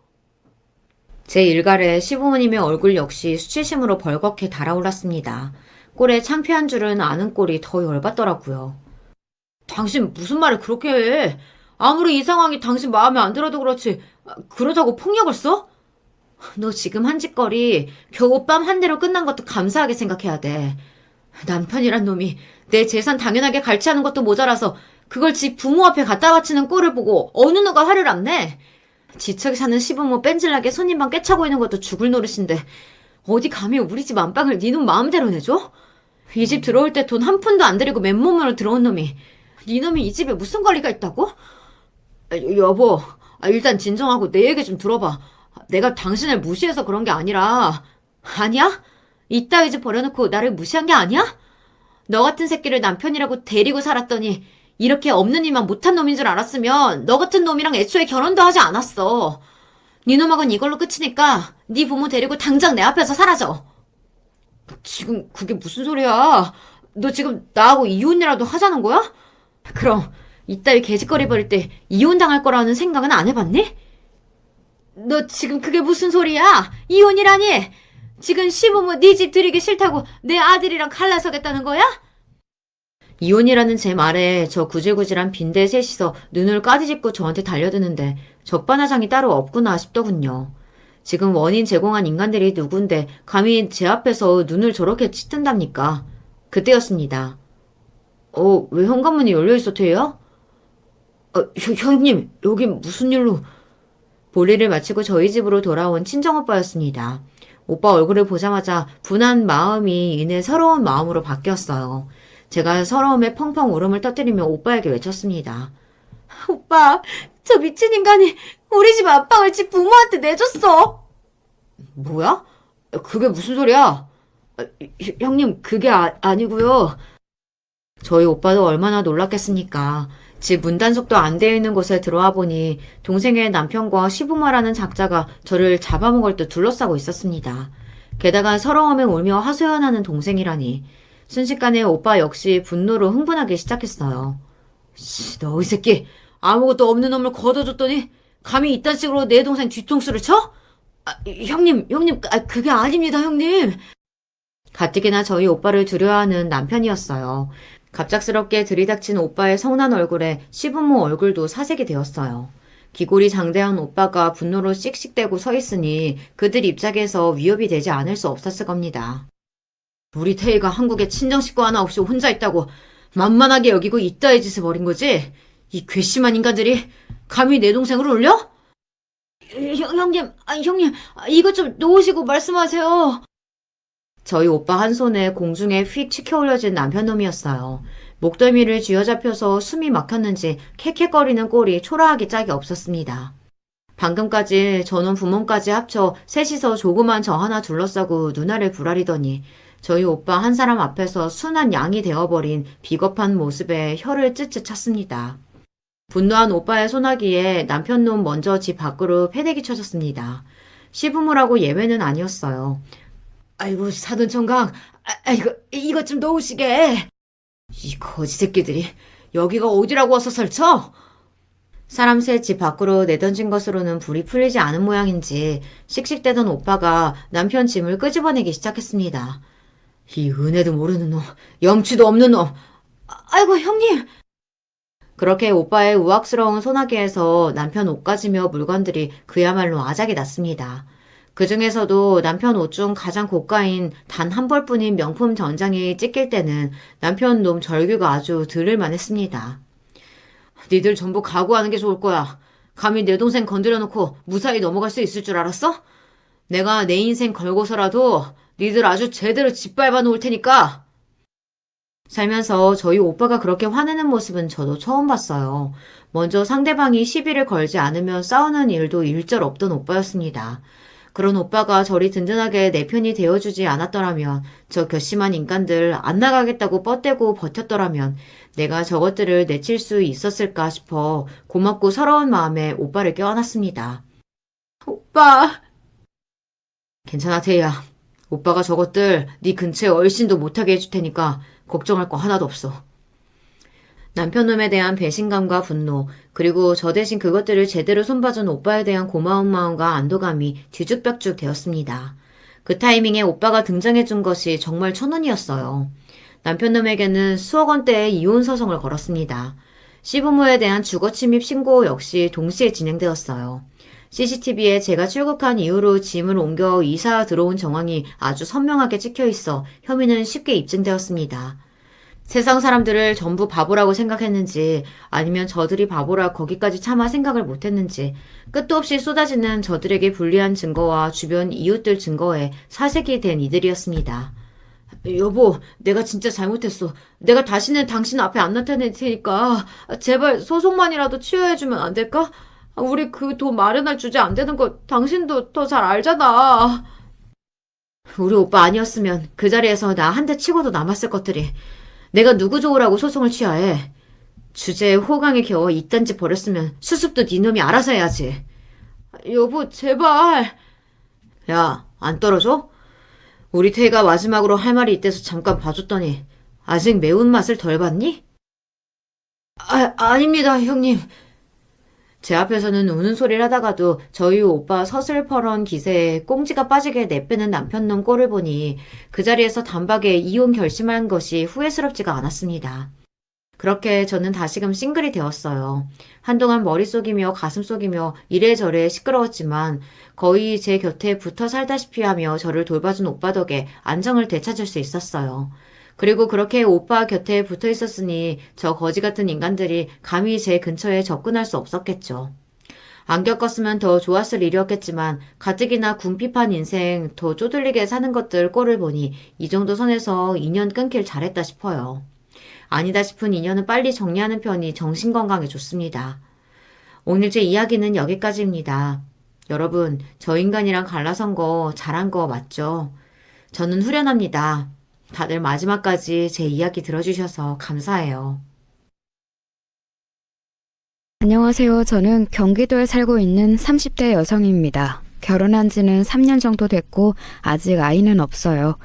제 일갈에 시부모님의 얼굴 역시 수치심으로 벌겋게 달아올랐습니다. 꼴에 창피한 줄은 아는 꼴이 더 열받더라고요. 당신 무슨 말을 그렇게 해? 아무리 이 상황이 당신 마음에 안 들어도 그렇지 그러자고 폭력을 써? 너 지금 한 짓거리 겨우 뺨 한 대로 끝난 것도 감사하게 생각해야 돼. 남편이란 놈이 내 재산 당연하게 갈취하는 것도 모자라서 그걸 지 부모 앞에 갖다 바치는 꼴을 보고 어느 누가 화를 안 내? 지척이 사는 시부모 뺀질나게 손님방 꿰차고 있는 것도 죽을 노릇인데 어디 감히 우리 집 안방을 네 놈 마음대로 내줘? 이 집 들어올 때 돈 한 푼도 안 들이고 맨몸으로 들어온 놈이 네 놈이 이 집에 무슨 권리가 있다고? 여보, 일단 진정하고 내 얘기 좀 들어봐. 내가 당신을 무시해서 그런 게 아니라. 아니야? 이따위 집 버려놓고 나를 무시한 게 아니야? 너 같은 새끼를 남편이라고 데리고 살았더니 이렇게 없는 일만 못한 놈인 줄 알았으면 너 같은 놈이랑 애초에 결혼도 하지 않았어. 네 놈하고는 이걸로 끝이니까 네 부모 데리고 당장 내 앞에서 사라져. 지금 그게 무슨 소리야? 너 지금 나하고 이혼이라도 하자는 거야? 그럼 이따위 개짓거리 버릴 때 이혼당할 거라는 생각은 안 해봤니? 너 지금 그게 무슨 소리야? 이혼이라니? 지금 시부모 네 집 들이기 싫다고 내 아들이랑 갈라서겠다는 거야? 이혼이라는 제 말에 저 구질구질한 빈대 셋이서 눈을 까디집고 저한테 달려드는데 적반하장이 따로 없구나 싶더군요. 지금 원인 제공한 인간들이 누군데 감히 제 앞에서 눈을 저렇게 치뜬답니까? 그때였습니다. 왜 현관문이 열려있어, 태희야? 형님, 여기 무슨 일로? 볼일을 마치고 저희 집으로 돌아온 친정오빠였습니다. 오빠 얼굴을 보자마자 분한 마음이 이내 서러운 마음으로 바뀌었어요. 제가 서러움에 펑펑 울음을 터뜨리며 오빠에게 외쳤습니다. 오빠, 저 미친 인간이 우리 집 안방을 집 부모한테 내줬어. 뭐야? 그게 무슨 소리야? 형님, 그게 아니고요. 저희 오빠도 얼마나 놀랐겠습니까? 집 문단속도 안 되어 있는 곳에 들어와 보니 동생의 남편과 시부모라는 작자가 저를 잡아먹을 듯 둘러싸고 있었습니다. 게다가 서러움에 울며 하소연하는 동생이라니. 순식간에 오빠 역시 분노로 흥분하기 시작했어요. 너 이 새끼 아무것도 없는 놈을 걷어줬더니 감히 이딴 식으로 내 동생 뒤통수를 쳐? 형님, 그게 아닙니다, 형님. 가뜩이나 저희 오빠를 두려워하는 남편이었어요. 갑작스럽게 들이닥친 오빠의 성난 얼굴에 시부모 얼굴도 사색이 되었어요. 기골이 장대한 오빠가 분노로 씩씩대고 서 있으니 그들 입장에서 위협이 되지 않을 수 없었을 겁니다. 우리 태희가 한국에 친정 식구 하나 없이 혼자 있다고 만만하게 여기고 이따의 짓을 벌인 거지? 이 괘씸한 인간들이 감히 내 동생을 울려? 형님, 이것 좀 놓으시고 말씀하세요. 저희 오빠 한 손에 공중에 휙 치켜 올려진 남편놈이었어요. 목덜미를 쥐어잡혀서 숨이 막혔는지 캑캑거리는 꼴이 초라하기 짝이 없었습니다. 방금까지 저놈 부모까지 합쳐 셋이서 조그만 저 하나 둘러싸고 눈알을 부라리더니 저희 오빠 한 사람 앞에서 순한 양이 되어버린 비겁한 모습에 혀를 쯧쯧 찼습니다. 분노한 오빠의 소나기에 남편놈 먼저 집 밖으로 패대기 쳐졌습니다. 시부모라고 예외는 아니었어요. 아이고 사돈 청강, 이거 좀 놓으시게. 이 거지 새끼들이 여기가 어디라고 와서 설쳐? 사람 셋 집 밖으로 내던진 것으로는 불이 풀리지 않은 모양인지 씩씩대던 오빠가 남편 짐을 끄집어내기 시작했습니다. 이 은혜도 모르는 놈, 염치도 없는 놈. 아이고 형님. 그렇게 오빠의 우악스러운 소나기에서 남편 옷가지며 물건들이 그야말로 아작이 났습니다. 그 중에서도 남편 옷 중 가장 고가인 단 한 벌뿐인 명품 전장이 찢길 때는 남편 놈 절규가 아주 들을만 했습니다. 니들 전부 각오하는 게 좋을 거야. 감히 내 동생 건드려놓고 무사히 넘어갈 수 있을 줄 알았어? 내가 내 인생 걸고서라도 니들 아주 제대로 짓밟아 놓을 테니까. 살면서 저희 오빠가 그렇게 화내는 모습은 저도 처음 봤어요. 먼저 상대방이 시비를 걸지 않으면 싸우는 일도 일절 없던 오빠였습니다. 그런 오빠가 저리 든든하게 내 편이 되어주지 않았더라면, 저 괘씸한 인간들 안 나가겠다고 뻗대고 버텼더라면 내가 저것들을 내칠 수 있었을까 싶어 고맙고 서러운 마음에 오빠를 껴안았습니다. 오빠. 괜찮아 태희야. 오빠가 저것들 네 근처에 얼씬도 못하게 해줄 테니까 걱정할 거 하나도 없어. 남편놈에 대한 배신감과 분노, 그리고 저 대신 그것들을 제대로 손봐준 오빠에 대한 고마운 마음과 안도감이 뒤죽박죽 되었습니다. 그 타이밍에 오빠가 등장해준 것이 정말 천운이었어요. 남편놈에게는 수억 원대의 이혼 소송을 걸었습니다. 시부모에 대한 주거침입 신고 역시 동시에 진행되었어요. CCTV에 제가 출국한 이후로 짐을 옮겨 이사 들어온 정황이 아주 선명하게 찍혀있어 혐의는 쉽게 입증되었습니다. 세상 사람들을 전부 바보라고 생각했는지 아니면 저들이 바보라 거기까지 차마 생각을 못했는지 끝도 없이 쏟아지는 저들에게 불리한 증거와 주변 이웃들 증거에 사색이 된 이들이었습니다. 여보, 내가 진짜 잘못했어. 내가 다시는 당신 앞에 안 나타낼 테니까 제발 소송만이라도 취하해주면 안 될까? 우리 그 돈 마련할 주제 안 되는 거 당신도 더 잘 알잖아. 우리 오빠 아니었으면 그 자리에서 나 한 대 치고도 남았을 것들이. 내가 누구 좋으라고 소송을 취하해. 주제에 호강에 겨워 이딴 짓 버렸으면 수습도 네 놈이 알아서 해야지. 여보 제발. 야, 안 떨어져? 우리 태희가 마지막으로 할 말이 이때서 잠깐 봐줬더니 아직 매운맛을 덜 봤니? 아닙니다, 형님. 제 앞에서는 우는 소리를 하다가도 저희 오빠 서슬퍼런 기세에 꽁지가 빠지게 내빼는 남편 놈 꼴을 보니 그 자리에서 단박에 이혼 결심한 것이 후회스럽지가 않았습니다. 그렇게 저는 다시금 싱글이 되었어요. 한동안 머릿속이며 가슴속이며 이래저래 시끄러웠지만 거의 제 곁에 붙어 살다시피 하며 저를 돌봐준 오빠 덕에 안정을 되찾을 수 있었어요. 그리고 그렇게 오빠 곁에 붙어 있었으니 저 거지 같은 인간들이 감히 제 근처에 접근할 수 없었겠죠. 안 겪었으면 더 좋았을 일이었겠지만 가뜩이나 궁핍한 인생 더 쪼들리게 사는 것들 꼴을 보니 이 정도 선에서 인연 끊길 잘했다 싶어요. 아니다 싶은 인연은 빨리 정리하는 편이 정신건강에 좋습니다. 오늘 제 이야기는 여기까지입니다. 여러분, 저 인간이랑 갈라선 거 잘한 거 맞죠? 저는 후련합니다. 다들 마지막까지 제 이야기 들어주셔서 감사해요. 안녕하세요. 저는 경기도에 살고 있는 30대 여성입니다. 결혼한 지는 3년 정도 됐고 아직 아이는 없어요.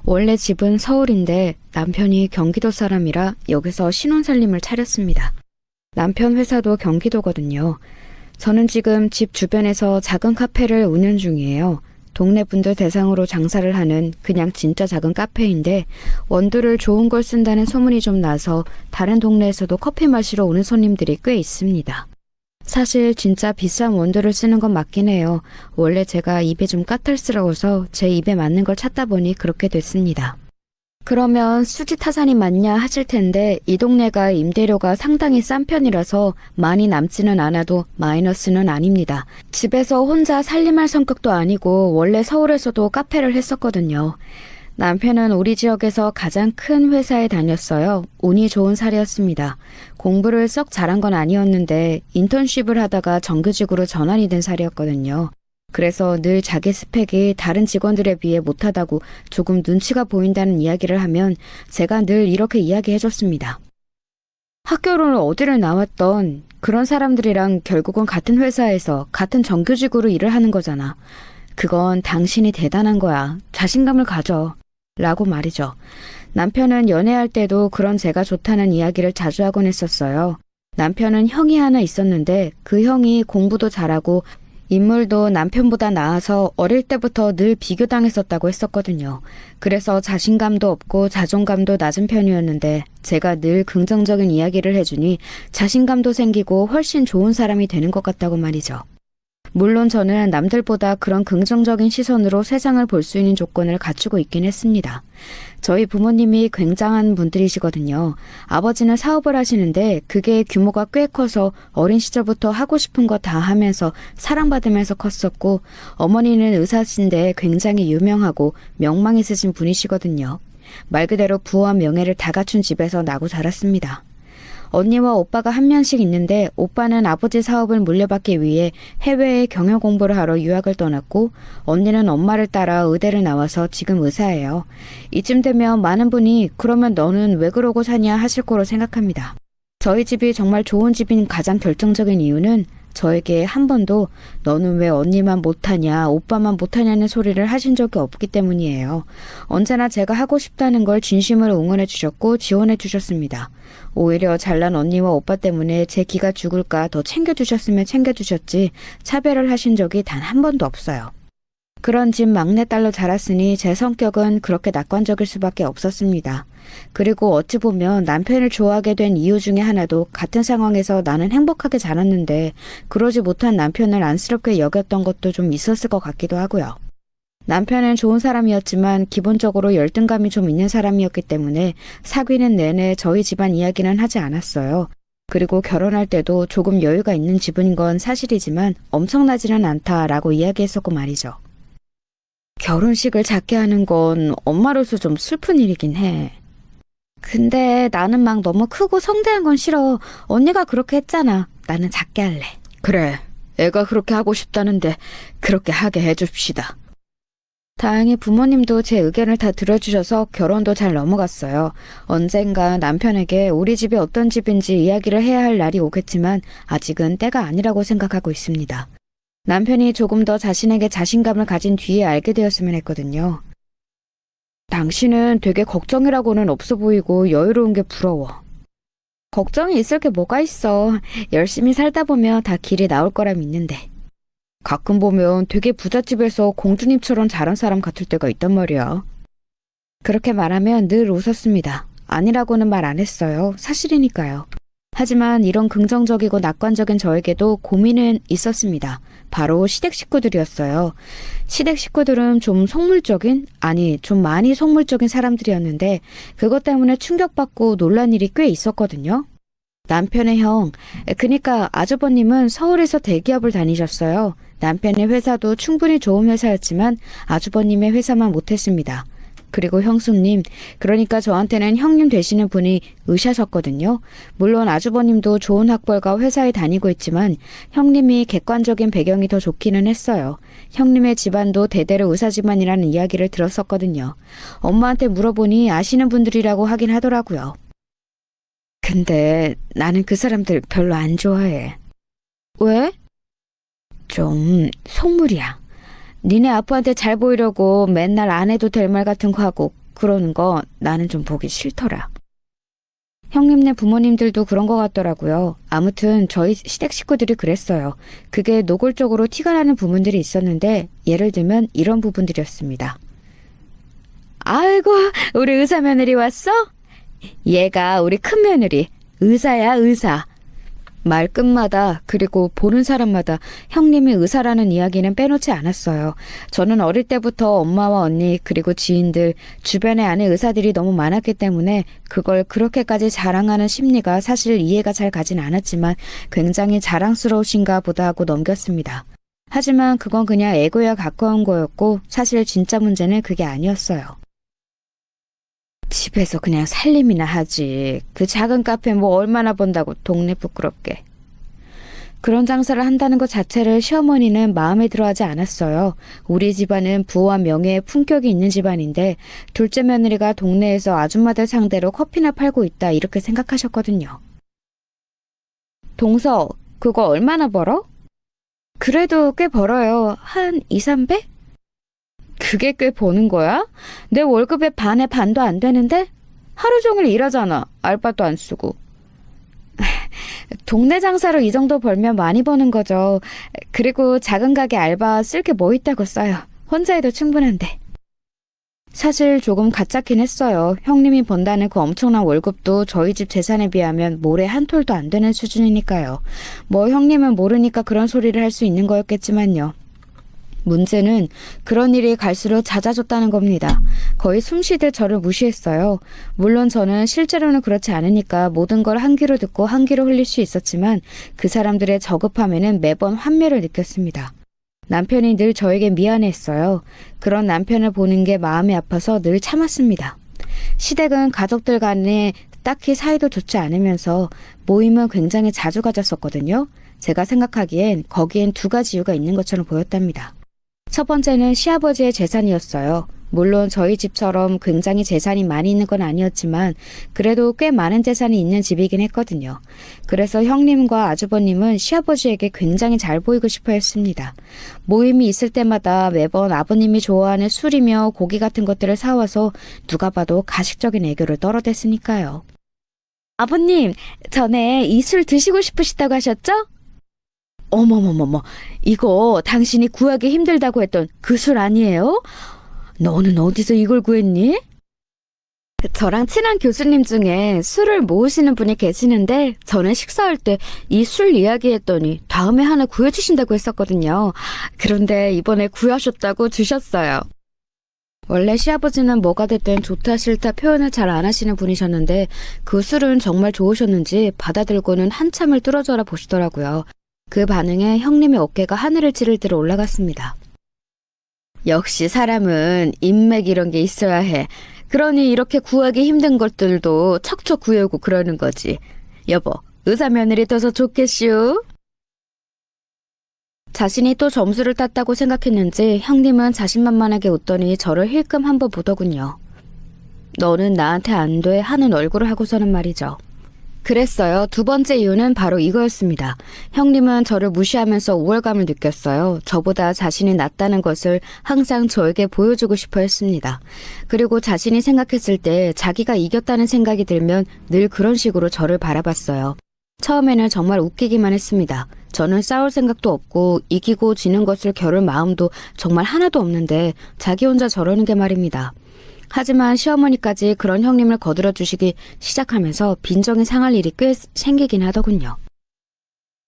원래 집은 서울인데 남편이 경기도 사람이라 여기서 신혼살림을 차렸습니다. 남편 회사도 경기도거든요. 저는 지금 집 주변에서 작은 카페를 운영 중이에요. 동네 분들 대상으로 장사를 하는 그냥 진짜 작은 카페인데 원두를 좋은 걸 쓴다는 소문이 좀 나서 다른 동네에서도 커피 마시러 오는 손님들이 꽤 있습니다. 사실 진짜 비싼 원두를 쓰는 건 맞긴 해요. 원래 제가 입에 좀 까탈스러워서 제 입에 맞는 걸 찾다 보니 그렇게 됐습니다. 그러면 수지 타산이 맞냐 하실 텐데 이 동네가 임대료가 상당히 싼 편이라서 많이 남지는 않아도 마이너스는 아닙니다. 집에서 혼자 살림할 성격도 아니고 원래 서울에서도 카페를 했었거든요. 남편은 우리 지역에서 가장 큰 회사에 다녔어요. 운이 좋은 사례였습니다. 공부를 썩 잘한 건 아니었는데 인턴십을 하다가 정규직으로 전환이 된 사례였거든요. 그래서 늘 자기 스펙이 다른 직원들에 비해 못하다고 조금 눈치가 보인다는 이야기를 하면 제가 늘 이렇게 이야기해줬습니다. 학교를 어디를 나왔던 그런 사람들이랑 결국은 같은 회사에서 같은 정규직으로 일을 하는 거잖아. 그건 당신이 대단한 거야. 자신감을 가져. 라고 말이죠. 남편은 연애할 때도 그런 제가 좋다는 이야기를 자주 하곤 했었어요. 남편은 형이 하나 있었는데 그 형이 공부도 잘하고 인물도 남편보다 나아서 어릴 때부터 늘 비교당했었다고 했었거든요. 그래서 자신감도 없고 자존감도 낮은 편이었는데 제가 늘 긍정적인 이야기를 해주니 자신감도 생기고 훨씬 좋은 사람이 되는 것 같다고 말이죠. 물론 저는 남들보다 그런 긍정적인 시선으로 세상을 볼 수 있는 조건을 갖추고 있긴 했습니다. 저희 부모님이 굉장한 분들이시거든요. 아버지는 사업을 하시는데 그게 규모가 꽤 커서 어린 시절부터 하고 싶은 거 다 하면서 사랑받으면서 컸었고 어머니는 의사신데 굉장히 유명하고 명망 있으신 분이시거든요. 말 그대로 부와 명예를 다 갖춘 집에서 나고 자랐습니다. 언니와 오빠가 한 명씩 있는데 오빠는 아버지 사업을 물려받기 위해 해외에 경영 공부를 하러 유학을 떠났고 언니는 엄마를 따라 의대를 나와서 지금 의사예요. 이쯤 되면 많은 분이 그러면 너는 왜 그러고 사냐 하실 거로 생각합니다. 저희 집이 정말 좋은 집인 가장 결정적인 이유는 저에게 한 번도 너는 왜 언니만 못하냐, 오빠만 못하냐는 소리를 하신 적이 없기 때문이에요. 언제나 제가 하고 싶다는 걸 진심으로 응원해 주셨고 지원해 주셨습니다. 오히려 잘난 언니와 오빠 때문에 제 기가 죽을까 더 챙겨주셨으면 챙겨주셨지 차별을 하신 적이 단 한 번도 없어요. 그런 집 막내딸로 자랐으니 제 성격은 그렇게 낙관적일 수밖에 없었습니다. 그리고 어찌 보면 남편을 좋아하게 된 이유 중에 하나도 같은 상황에서 나는 행복하게 자랐는데 그러지 못한 남편을 안쓰럽게 여겼던 것도 좀 있었을 것 같기도 하고요. 남편은 좋은 사람이었지만 기본적으로 열등감이 좀 있는 사람이었기 때문에 사귀는 내내 저희 집안 이야기는 하지 않았어요. 그리고 결혼할 때도 조금 여유가 있는 지분인 건 사실이지만 엄청나지는 않다라고 이야기했었고 말이죠. 결혼식을 작게 하는 건 엄마로서 좀 슬픈 일이긴 해. 근데 나는 막 너무 크고 성대한 건 싫어. 언니가 그렇게 했잖아. 나는 작게 할래. 그래. 애가 그렇게 하고 싶다는데 그렇게 하게 해줍시다. 다행히 부모님도 제 의견을 다 들어주셔서 결혼도 잘 넘어갔어요. 언젠가 남편에게 우리 집이 어떤 집인지 이야기를 해야 할 날이 오겠지만 아직은 때가 아니라고 생각하고 있습니다. 남편이 조금 더 자신에게 자신감을 가진 뒤에 알게 되었으면 했거든요. 당신은 되게 걱정이라고는 없어 보이고 여유로운 게 부러워. 걱정이 있을 게 뭐가 있어. 열심히 살다 보면 다 길이 나올 거라 믿는데. 가끔 보면 되게 부잣집에서 공주님처럼 자란 사람 같을 때가 있단 말이야. 그렇게 말하면 늘 웃었습니다. 아니라고는 말 안 했어요. 사실이니까요. 하지만 이런 긍정적이고 낙관적인 저에게도 고민은 있었습니다. 바로 시댁 식구들이었어요. 시댁 식구들은 좀 속물적인, 아니 좀 많이 속물적인 사람들이었는데 그것 때문에 충격받고 놀란 일이 꽤 있었거든요. 남편의 형, 그니까 아주버님은 서울에서 대기업을 다니셨어요. 남편의 회사도 충분히 좋은 회사였지만 아주버님의 회사만 못했습니다. 그리고 형수님, 그러니까 저한테는 형님 되시는 분이 의사셨거든요. 물론 아주버님도 좋은 학벌과 회사에 다니고 있지만 형님이 객관적인 배경이 더 좋기는 했어요. 형님의 집안도 대대로 의사 집안이라는 이야기를 들었었거든요. 엄마한테 물어보니 아시는 분들이라고 하긴 하더라고요. 근데 나는 그 사람들 별로 안 좋아해. 왜? 좀 속물이야. 니네 아빠한테 잘 보이려고 맨날 안 해도 될 말 같은 거 하고 그러는 거 나는 좀 보기 싫더라. 형님네 부모님들도 그런 거 같더라고요. 아무튼 저희 시댁 식구들이 그랬어요. 그게 노골적으로 티가 나는 부분들이 있었는데 예를 들면 이런 부분들이었습니다. 아이고, 우리 의사 며느리 왔어? 얘가 우리 큰 며느리, 의사야 의사. 말끝마다 그리고 보는 사람마다 형님이 의사라는 이야기는 빼놓지 않았어요. 저는 어릴 때부터 엄마와 언니 그리고 지인들 주변에 아는 의사들이 너무 많았기 때문에 그걸 그렇게까지 자랑하는 심리가 사실 이해가 잘 가진 않았지만 굉장히 자랑스러우신가 보다 하고 넘겼습니다. 하지만 그건 그냥 에고에 가까운 거였고 사실 진짜 문제는 그게 아니었어요. 집에서 그냥 살림이나 하지. 그 작은 카페 뭐 얼마나 번다고 동네 부끄럽게. 그런 장사를 한다는 것 자체를 시어머니는 마음에 들어하지 않았어요. 우리 집안은 부와 명예에 품격이 있는 집안인데 둘째 며느리가 동네에서 아줌마들 상대로 커피나 팔고 있다 이렇게 생각하셨거든요. 동서, 그거 얼마나 벌어? 그래도 꽤 벌어요. 한 2, 300? 그게 꽤 버는 거야? 내 월급의 반의 반도 안 되는데? 하루 종일 일하잖아. 알바도 안 쓰고. 동네 장사로 이 정도 벌면 많이 버는 거죠. 그리고 작은 가게 알바 쓸 게 뭐 있다고 써요. 혼자 해도 충분한데. 사실 조금 가짜긴 했어요. 형님이 번다는 그 엄청난 월급도 저희 집 재산에 비하면 모래 한 톨도 안 되는 수준이니까요. 뭐 형님은 모르니까 그런 소리를 할 수 있는 거였겠지만요. 문제는 그런 일이 갈수록 잦아졌다는 겁니다. 거의 숨쉬듯 저를 무시했어요. 물론 저는 실제로는 그렇지 않으니까 모든 걸 한 귀로 듣고 한 귀로 흘릴 수 있었지만 그 사람들의 저급함에는 매번 환멸을 느꼈습니다. 남편이 늘 저에게 미안했어요. 그런 남편을 보는 게 마음이 아파서 늘 참았습니다. 시댁은 가족들 간에 딱히 사이도 좋지 않으면서 모임은 굉장히 자주 가졌었거든요. 제가 생각하기엔 거기엔 두 가지 이유가 있는 것처럼 보였답니다. 첫 번째는 시아버지의 재산이었어요. 물론 저희 집처럼 굉장히 재산이 많이 있는 건 아니었지만 그래도 꽤 많은 재산이 있는 집이긴 했거든요. 그래서 형님과 아주버님은 시아버지에게 굉장히 잘 보이고 싶어 했습니다. 모임이 있을 때마다 매번 아버님이 좋아하는 술이며 고기 같은 것들을 사와서 누가 봐도 가식적인 애교를 떨어댔으니까요. 아버님, 전에 이 술 드시고 싶으시다고 하셨죠? 어머머머머, 이거 당신이 구하기 힘들다고 했던 그 술 아니에요? 너는 어디서 이걸 구했니? 저랑 친한 교수님 중에 술을 모으시는 분이 계시는데 저는 식사할 때 이 술 이야기했더니 다음에 하나 구해주신다고 했었거든요. 그런데 이번에 구하셨다고 주셨어요. 원래 시아버지는 뭐가 됐든 좋다 싫다 표현을 잘 안 하시는 분이셨는데 그 술은 정말 좋으셨는지 받아들고는 한참을 뚫어져라 보시더라고요. 그 반응에 형님의 어깨가 하늘을 찌를 대로 올라갔습니다. 역시 사람은 인맥 이런 게 있어야 해. 그러니 이렇게 구하기 힘든 것들도 척척 구해오고 그러는 거지. 여보, 의사 며느리 떠서 좋겠슈? 자신이 또 점수를 땄다고 생각했는지 형님은 자신만만하게 웃더니 저를 힐끔 한번 보더군요. 너는 나한테 안 돼 하는 얼굴을 하고서는 말이죠. 그랬어요. 두 번째 이유는 바로 이거였습니다. 형님은 저를 무시하면서 우월감을 느꼈어요. 저보다 자신이 낫다는 것을 항상 저에게 보여주고 싶어 했습니다. 그리고 자신이 생각했을 때 자기가 이겼다는 생각이 들면 늘 그런 식으로 저를 바라봤어요. 처음에는 정말 웃기기만 했습니다. 저는 싸울 생각도 없고 이기고 지는 것을 겨룰 마음도 정말 하나도 없는데 자기 혼자 저러는 게 말입니다. 하지만 시어머니까지 그런 형님을 거들어 주시기 시작하면서 빈정이 상할 일이 꽤 생기긴 하더군요.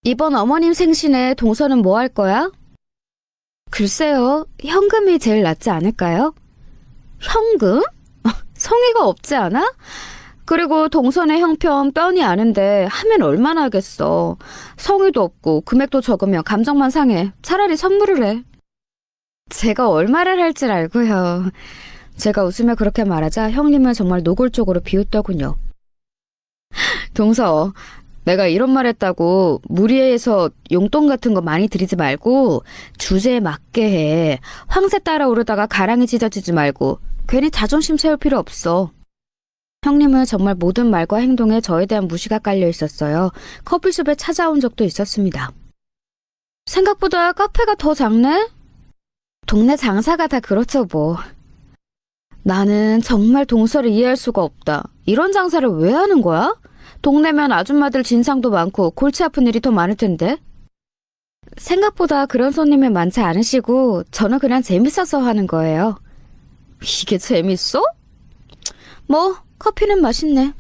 이번 어머님 생신에 동서는 뭐 할 거야? 글쎄요, 현금이 제일 낫지 않을까요? 현금? 성의가 없지 않아? 그리고 동선의 형편 뻔히 아는데 하면 얼마나 하겠어. 성의도 없고 금액도 적으면 감정만 상해. 차라리 선물을 해. 제가 얼마를 할 줄 알고요. 제가 웃으며 그렇게 말하자 형님은 정말 노골적으로 비웃더군요. 동서, 내가 이런 말 했다고 무리해서 용돈 같은 거 많이 드리지 말고 주제에 맞게 해. 황새 따라오르다가 가랑이 찢어지지 말고 괜히 자존심 세울 필요 없어. 형님은 정말 모든 말과 행동에 저에 대한 무시가 깔려 있었어요. 커피숍에 찾아온 적도 있었습니다. 생각보다 카페가 더 작네? 동네 장사가 다 그렇죠 뭐. 나는 정말 동서를 이해할 수가 없다. 이런 장사를 왜 하는 거야? 동네면 아줌마들 진상도 많고 골치 아픈 일이 더 많을 텐데. 생각보다 그런 손님이 많지 않으시고 저는 그냥 재밌어서 하는 거예요. 이게 재밌어? 뭐 커피는 맛있네.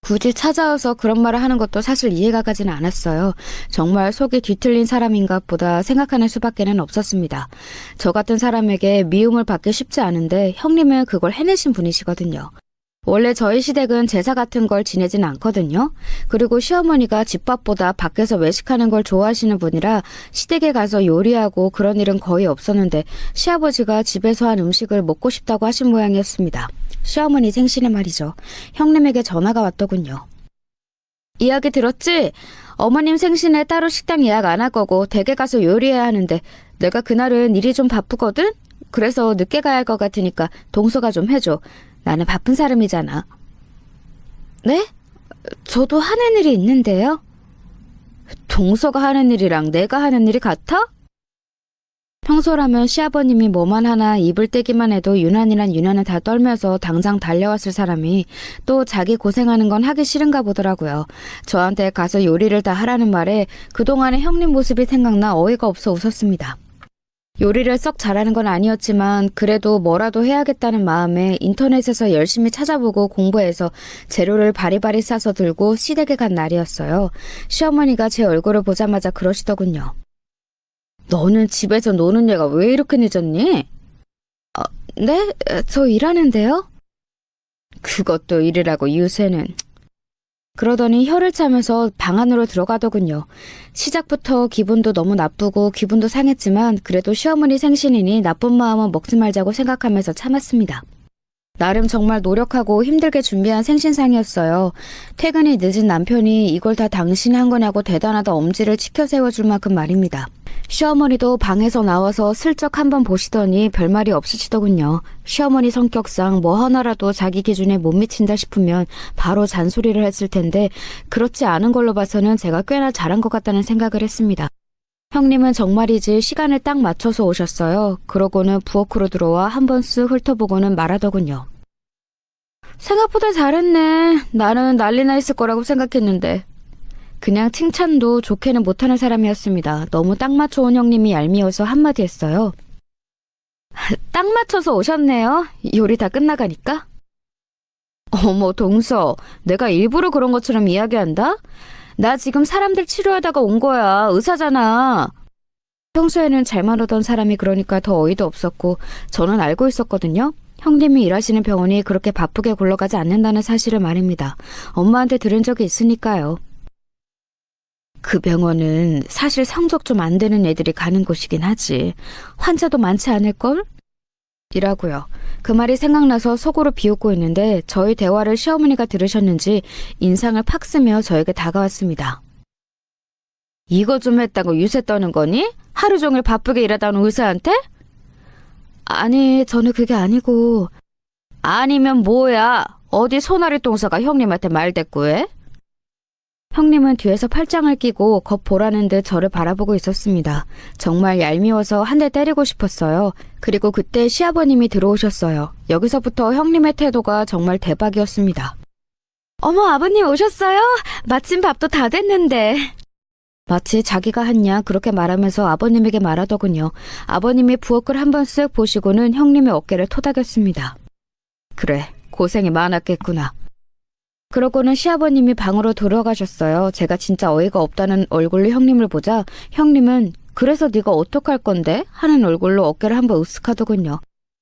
굳이 찾아와서 그런 말을 하는 것도 사실 이해가 가지는 않았어요. 정말 속이 뒤틀린 사람인가 보다 생각하는 수밖에는 없었습니다. 저 같은 사람에게 미움을 받기 쉽지 않은데 형님은 그걸 해내신 분이시거든요. 원래 저희 시댁은 제사 같은 걸 지내진 않거든요. 그리고 시어머니가 집밥보다 밖에서 외식하는 걸 좋아하시는 분이라 시댁에 가서 요리하고 그런 일은 거의 없었는데 시아버지가 집에서 한 음식을 먹고 싶다고 하신 모양이었습니다. 시어머니 생신에 말이죠. 형님에게 전화가 왔더군요. 이야기 들었지? 어머님 생신에 따로 식당 예약 안 할 거고 댁에 가서 요리해야 하는데 내가 그날은 일이 좀 바쁘거든? 그래서 늦게 가야 할 것 같으니까 동서가 좀 해줘. 나는 바쁜 사람이잖아. 네? 저도 하는 일이 있는데요. 동서가 하는 일이랑 내가 하는 일이 같아? 평소라면 시아버님이 뭐만 하나 입을 떼기만 해도 유난이란 유난을 다 떨면서 당장 달려왔을 사람이 또 자기 고생하는 건 하기 싫은가 보더라고요. 저한테 가서 요리를 다 하라는 말에 그동안의 형님 모습이 생각나 어이가 없어 웃었습니다. 요리를 썩 잘하는 건 아니었지만 그래도 뭐라도 해야겠다는 마음에 인터넷에서 열심히 찾아보고 공부해서 재료를 바리바리 싸서 들고 시댁에 간 날이었어요. 시어머니가 제 얼굴을 보자마자 그러시더군요. 너는 집에서 노는 얘가 왜 이렇게 늦었니? 네? 저 일하는데요? 그것도 일이라고 요새는. 그러더니 혀를 차면서 방 안으로 들어가더군요. 시작부터 기분도 너무 나쁘고 기분도 상했지만 그래도 시어머니 생신이니 나쁜 마음은 먹지 말자고 생각하면서 참았습니다. 나름 정말 노력하고 힘들게 준비한 생신상이었어요. 퇴근이 늦은 남편이 이걸 다 당신이 한 거냐고 대단하다 엄지를 치켜 세워줄 만큼 말입니다. 시어머니도 방에서 나와서 슬쩍 한번 보시더니 별말이 없으시더군요. 시어머니 성격상 뭐 하나라도 자기 기준에 못 미친다 싶으면 바로 잔소리를 했을 텐데 그렇지 않은 걸로 봐서는 제가 꽤나 잘한 것 같다는 생각을 했습니다. 형님은 정말이지 시간을 딱 맞춰서 오셨어요. 그러고는 부엌으로 들어와 한 번 쓱 훑어보고는 말하더군요. 생각보다 잘했네. 나는 난리나 있을 거라고 생각했는데. 그냥 칭찬도 좋게는 못하는 사람이었습니다. 너무 딱 맞춰 온 형님이 얄미워서 한마디 했어요. 딱 맞춰서 오셨네요. 요리 다 끝나가니까. 어머 동서, 내가 일부러 그런 것처럼 이야기한다? 나 지금 사람들 치료하다가 온 거야. 의사잖아. 평소에는 잘만 오던 사람이 그러니까 더 어이도 없었고 저는 알고 있었거든요. 형님이 일하시는 병원이 그렇게 바쁘게 굴러가지 않는다는 사실을 말입니다. 엄마한테 들은 적이 있으니까요. 그 병원은 사실 성적 좀 안 되는 애들이 가는 곳이긴 하지. 환자도 많지 않을걸? 이라고요. 그 말이 생각나서 속으로 비웃고 있는데 저희 대화를 시어머니가 들으셨는지 인상을 팍 쓰며 저에게 다가왔습니다. 이거 좀 했다고 유세 떠는 거니? 하루 종일 바쁘게 일하다 온 의사한테? 아니, 저는 그게 아니고. 아니면 뭐야? 어디 소나리 동서가 형님한테 말대꾸해? 형님은 뒤에서 팔짱을 끼고 겁 보라는 듯 저를 바라보고 있었습니다. 정말 얄미워서 한 대 때리고 싶었어요. 그리고 그때 시아버님이 들어오셨어요. 여기서부터 형님의 태도가 정말 대박이었습니다. 어머, 아버님 오셨어요? 마침 밥도 다 됐는데. 마치 자기가 했냐 그렇게 말하면서 아버님에게 말하더군요. 아버님이 부엌을 한번 쓱 보시고는 형님의 어깨를 토닥였습니다. 그래, 고생이 많았겠구나. 그러고는 시아버님이 방으로 들어가셨어요. 제가 진짜 어이가 없다는 얼굴로 형님을 보자 형님은 그래서 네가 어떡할 건데? 하는 얼굴로 어깨를 한번 으쓱하더군요.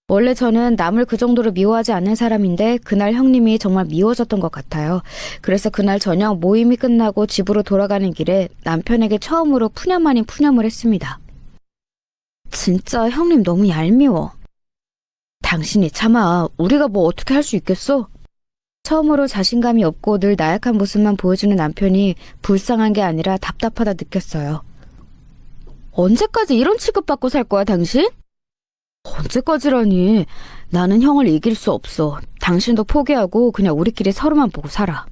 원래 저는 남을 그 정도로 미워하지 않는 사람인데 그날 형님이 정말 미워졌던 것 같아요. 그래서 그날 저녁 모임이 끝나고 집으로 돌아가는 길에 남편에게 처음으로 푸념 아닌 푸념을 했습니다. 진짜 형님 너무 얄미워. 당신이 참아. 우리가 뭐 어떻게 할 수 있겠어? 처음으로 자신감이 없고 늘 나약한 모습만 보여주는 남편이 불쌍한 게 아니라 답답하다 느꼈어요. 언제까지 이런 취급받고 살 거야, 당신? 언제까지라니. 나는 형을 이길 수 없어. 당신도 포기하고 그냥 우리끼리 서로만 보고 살아.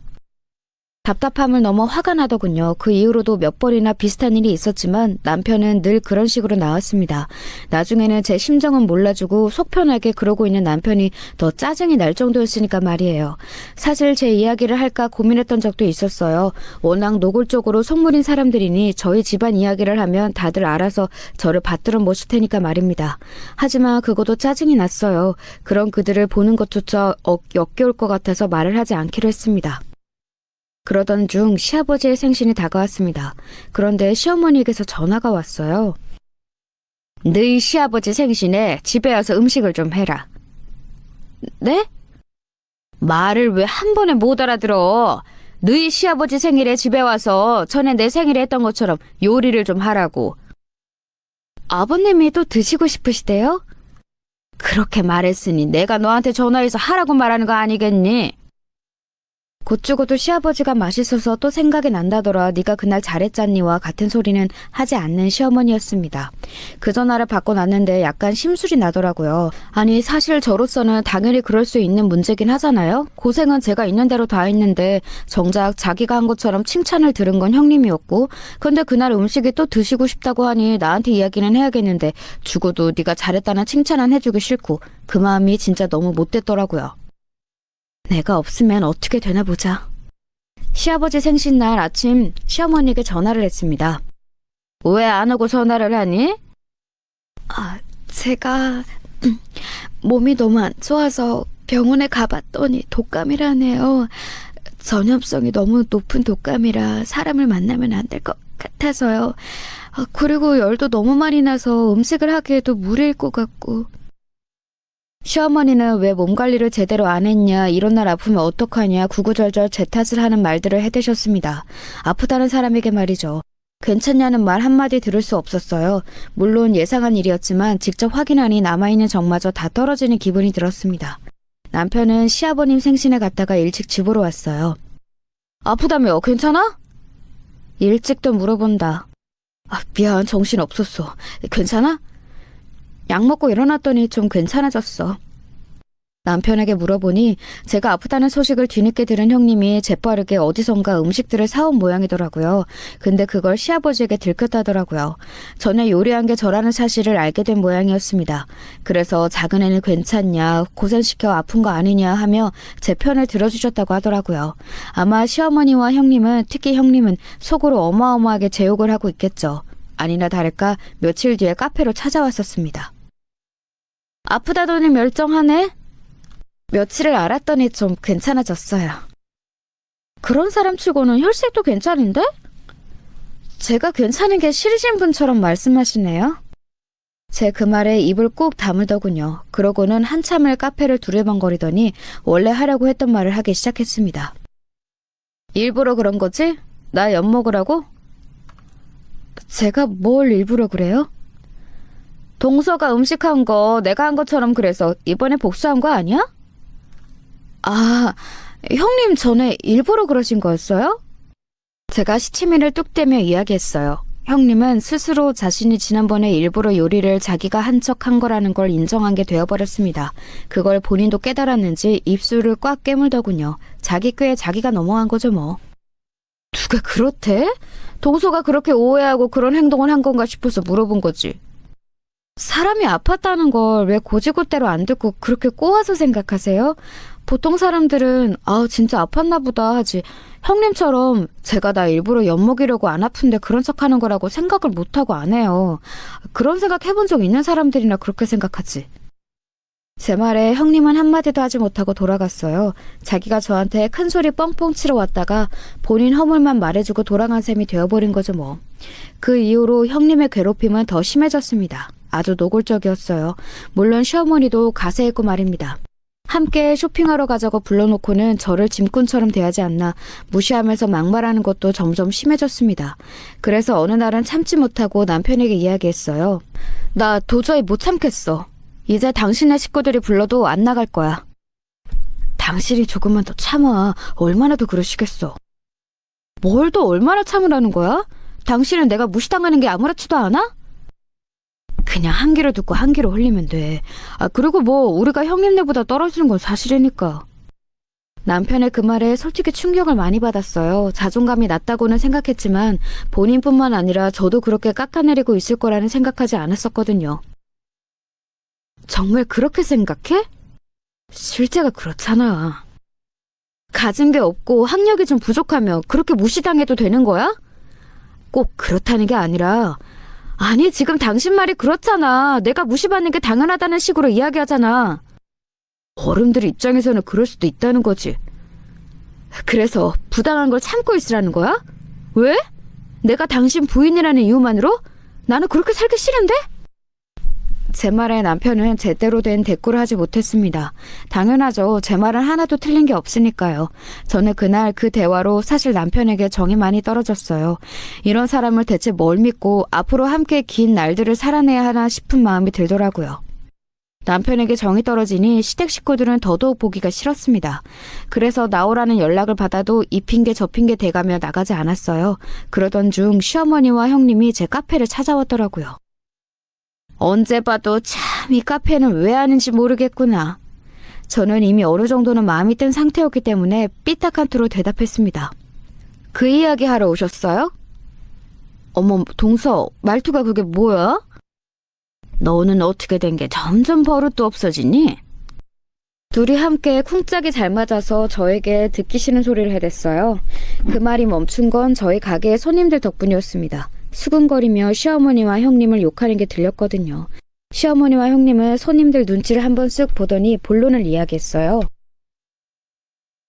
답답함을 넘어 화가 나더군요. 그 이후로도 몇 번이나 비슷한 일이 있었지만 남편은 늘 그런 식으로 나왔습니다. 나중에는 제 심정은 몰라주고 속 편하게 그러고 있는 남편이 더 짜증이 날 정도였으니까 말이에요. 사실 제 이야기를 할까 고민했던 적도 있었어요. 워낙 노골적으로 속물인 사람들이니 저희 집안 이야기를 하면 다들 알아서 저를 받들어 모실 테니까 말입니다. 하지만 그것도 짜증이 났어요. 그런 그들을 보는 것조차 역겨울 것 같아서 말을 하지 않기로 했습니다. 그러던 중 시아버지의 생신이 다가왔습니다. 그런데 시어머니에게서 전화가 왔어요. 너희 시아버지 생신에 집에 와서 음식을 좀 해라. 네? 말을 왜 한 번에 못 알아들어? 너희 시아버지 생일에 집에 와서 전에 내 생일에 했던 것처럼 요리를 좀 하라고. 아버님이 또 드시고 싶으시대요? 그렇게 말했으니 내가 너한테 전화해서 하라고 말하는 거 아니겠니? 곧 죽어도 시아버지가 맛있어서 또 생각이 난다더라. 네가 그날 잘했잖니와 같은 소리는 하지 않는 시어머니였습니다. 그 전화를 받고 났는데 약간 심술이 나더라고요. 아니 사실 저로서는 당연히 그럴 수 있는 문제긴 하잖아요. 고생은 제가 있는 대로 다 했는데 정작 자기가 한 것처럼 칭찬을 들은 건 형님이었고 근데 그날 음식이 또 드시고 싶다고 하니 나한테 이야기는 해야겠는데 죽어도 네가 잘했다는 칭찬은 해주기 싫고 그 마음이 진짜 너무 못됐더라고요. 내가 없으면 어떻게 되나 보자. 시아버지 생신날 아침 시어머니에게 전화를 했습니다. 왜 안 오고 전화를 하니? 제가 몸이 너무 안 좋아서 병원에 가봤더니 독감이라네요. 전염성이 너무 높은 독감이라 사람을 만나면 안 될 것 같아서요. 그리고 열도 너무 많이 나서 음식을 하기에도 무리일 것 같고. 시어머니는 왜 몸 관리를 제대로 안 했냐, 이런 날 아프면 어떡하냐 구구절절 제 탓을 하는 말들을 해대셨습니다. 아프다는 사람에게 말이죠. 괜찮냐는 말 한마디 들을 수 없었어요. 물론 예상한 일이었지만 직접 확인하니 남아있는 정마저 다 떨어지는 기분이 들었습니다. 남편은 시아버님 생신에 갔다가 일찍 집으로 왔어요. 아프다며 괜찮아? 일찍도 물어본다. 미안, 정신 없었어. 괜찮아? 약 먹고 일어났더니 좀 괜찮아졌어. 남편에게 물어보니 제가 아프다는 소식을 뒤늦게 들은 형님이 재빠르게 어디선가 음식들을 사온 모양이더라고요. 근데 그걸 시아버지에게 들켰다더라고요. 전에 요리한 게 저라는 사실을 알게 된 모양이었습니다. 그래서 작은 애는 괜찮냐, 고생시켜 아픈 거 아니냐 하며 제 편을 들어주셨다고 하더라고요. 아마 시어머니와 형님은, 특히 형님은 속으로 어마어마하게 제 욕을 하고 있겠죠. 아니나 다를까 며칠 뒤에 카페로 찾아왔었습니다. 아프다더니 멸정하네? 며칠을 알았더니 좀 괜찮아졌어요. 그런 사람 치고는 혈색도 괜찮은데? 제가 괜찮은 게 싫으신 분처럼 말씀하시네요. 제 그 말에 입을 꾹 다물더군요. 그러고는 한참을 카페를 두리번거리더니 원래 하려고 했던 말을 하기 시작했습니다. 일부러 그런 거지? 나 엿먹으라고? 제가 뭘 일부러 그래요? 동서가 음식한 거 내가 한 것처럼 그래서 이번에 복수한 거 아니야? 형님 전에 일부러 그러신 거였어요? 제가 시치미를 뚝 떼며 이야기했어요. 형님은 스스로 자신이 지난번에 일부러 요리를 자기가 한 척 한 거라는 걸 인정한 게 되어버렸습니다. 그걸 본인도 깨달았는지 입술을 꽉 깨물더군요. 자기 꾀에 자기가 넘어간 거죠 뭐. 누가 그렇대? 동서가 그렇게 오해하고 그런 행동을 한 건가 싶어서 물어본 거지. 사람이 아팠다는 걸 왜 고지고대로 안 듣고 그렇게 꼬아서 생각하세요? 보통 사람들은 진짜 아팠나 보다 하지. 형님처럼 제가 나 일부러 엿먹이려고 안 아픈데 그런 척하는 거라고 생각을 못하고 안 해요. 그런 생각 해본 적 있는 사람들이나 그렇게 생각하지. 제 말에 형님은 한마디도 하지 못하고 돌아갔어요. 자기가 저한테 큰 소리 뻥뻥 치러 왔다가 본인 허물만 말해주고 돌아간 셈이 되어버린 거죠 뭐. 그 이후로 형님의 괴롭힘은 더 심해졌습니다. 아주 노골적이었어요. 물론 시어머니도 가세했고 말입니다. 함께 쇼핑하러 가자고 불러놓고는 저를 짐꾼처럼 대하지 않나 무시하면서 막말하는 것도 점점 심해졌습니다. 그래서 어느 날은 참지 못하고 남편에게 이야기했어요. 나 도저히 못 참겠어. 이제 당신네 식구들이 불러도 안 나갈 거야. 당신이 조금만 더 참아. 얼마나 더 그러시겠어. 뭘 더 얼마나 참으라는 거야? 당신은 내가 무시당하는 게 아무렇지도 않아? 그냥 한 귀로 듣고 한 귀로 흘리면 돼. 그리고 뭐 우리가 형님네보다 떨어지는 건 사실이니까. 남편의 그 말에 솔직히 충격을 많이 받았어요. 자존감이 낮다고는 생각했지만 본인뿐만 아니라 저도 그렇게 깎아내리고 있을 거라는 생각하지 않았었거든요. 정말 그렇게 생각해? 실제가 그렇잖아. 가진 게 없고 학력이 좀 부족하며 그렇게 무시당해도 되는 거야? 꼭 그렇다는 게 아니라 아니 지금 당신 말이 그렇잖아. 내가 무시받는 게 당연하다는 식으로 이야기하잖아. 어른들 입장에서는 그럴 수도 있다는 거지. 그래서 부당한 걸 참고 있으라는 거야? 왜? 내가 당신 부인이라는 이유만으로? 나는 그렇게 살기 싫은데? 제 말에 남편은 제대로 된 대꾸를 하지 못했습니다. 당연하죠. 제 말은 하나도 틀린 게 없으니까요. 저는 그날 그 대화로 사실 남편에게 정이 많이 떨어졌어요. 이런 사람을 대체 뭘 믿고 앞으로 함께 긴 날들을 살아내야 하나 싶은 마음이 들더라고요. 남편에게 정이 떨어지니 시댁 식구들은 더더욱 보기가 싫었습니다. 그래서 나오라는 연락을 받아도 이 핑계 저 핑계 대가며 나가지 않았어요. 그러던 중 시어머니와 형님이 제 카페를 찾아왔더라고요. 언제 봐도 참 이 카페는 왜 하는지 모르겠구나. 저는 이미 어느 정도는 마음이 든 상태였기 때문에 삐딱한 투로 대답했습니다. 그 이야기 하러 오셨어요? 어머, 동서, 말투가 그게 뭐야? 너는 어떻게 된 게 점점 버릇도 없어지니? 둘이 함께 쿵짝이 잘 맞아서 저에게 듣기 싫은 소리를 해댔어요. 그 말이 멈춘 건 저희 가게의 손님들 덕분이었습니다. 수근거리며 시어머니와 형님을 욕하는 게 들렸거든요. 시어머니와 형님은 손님들 눈치를 한번 쓱 보더니 본론을 이야기했어요.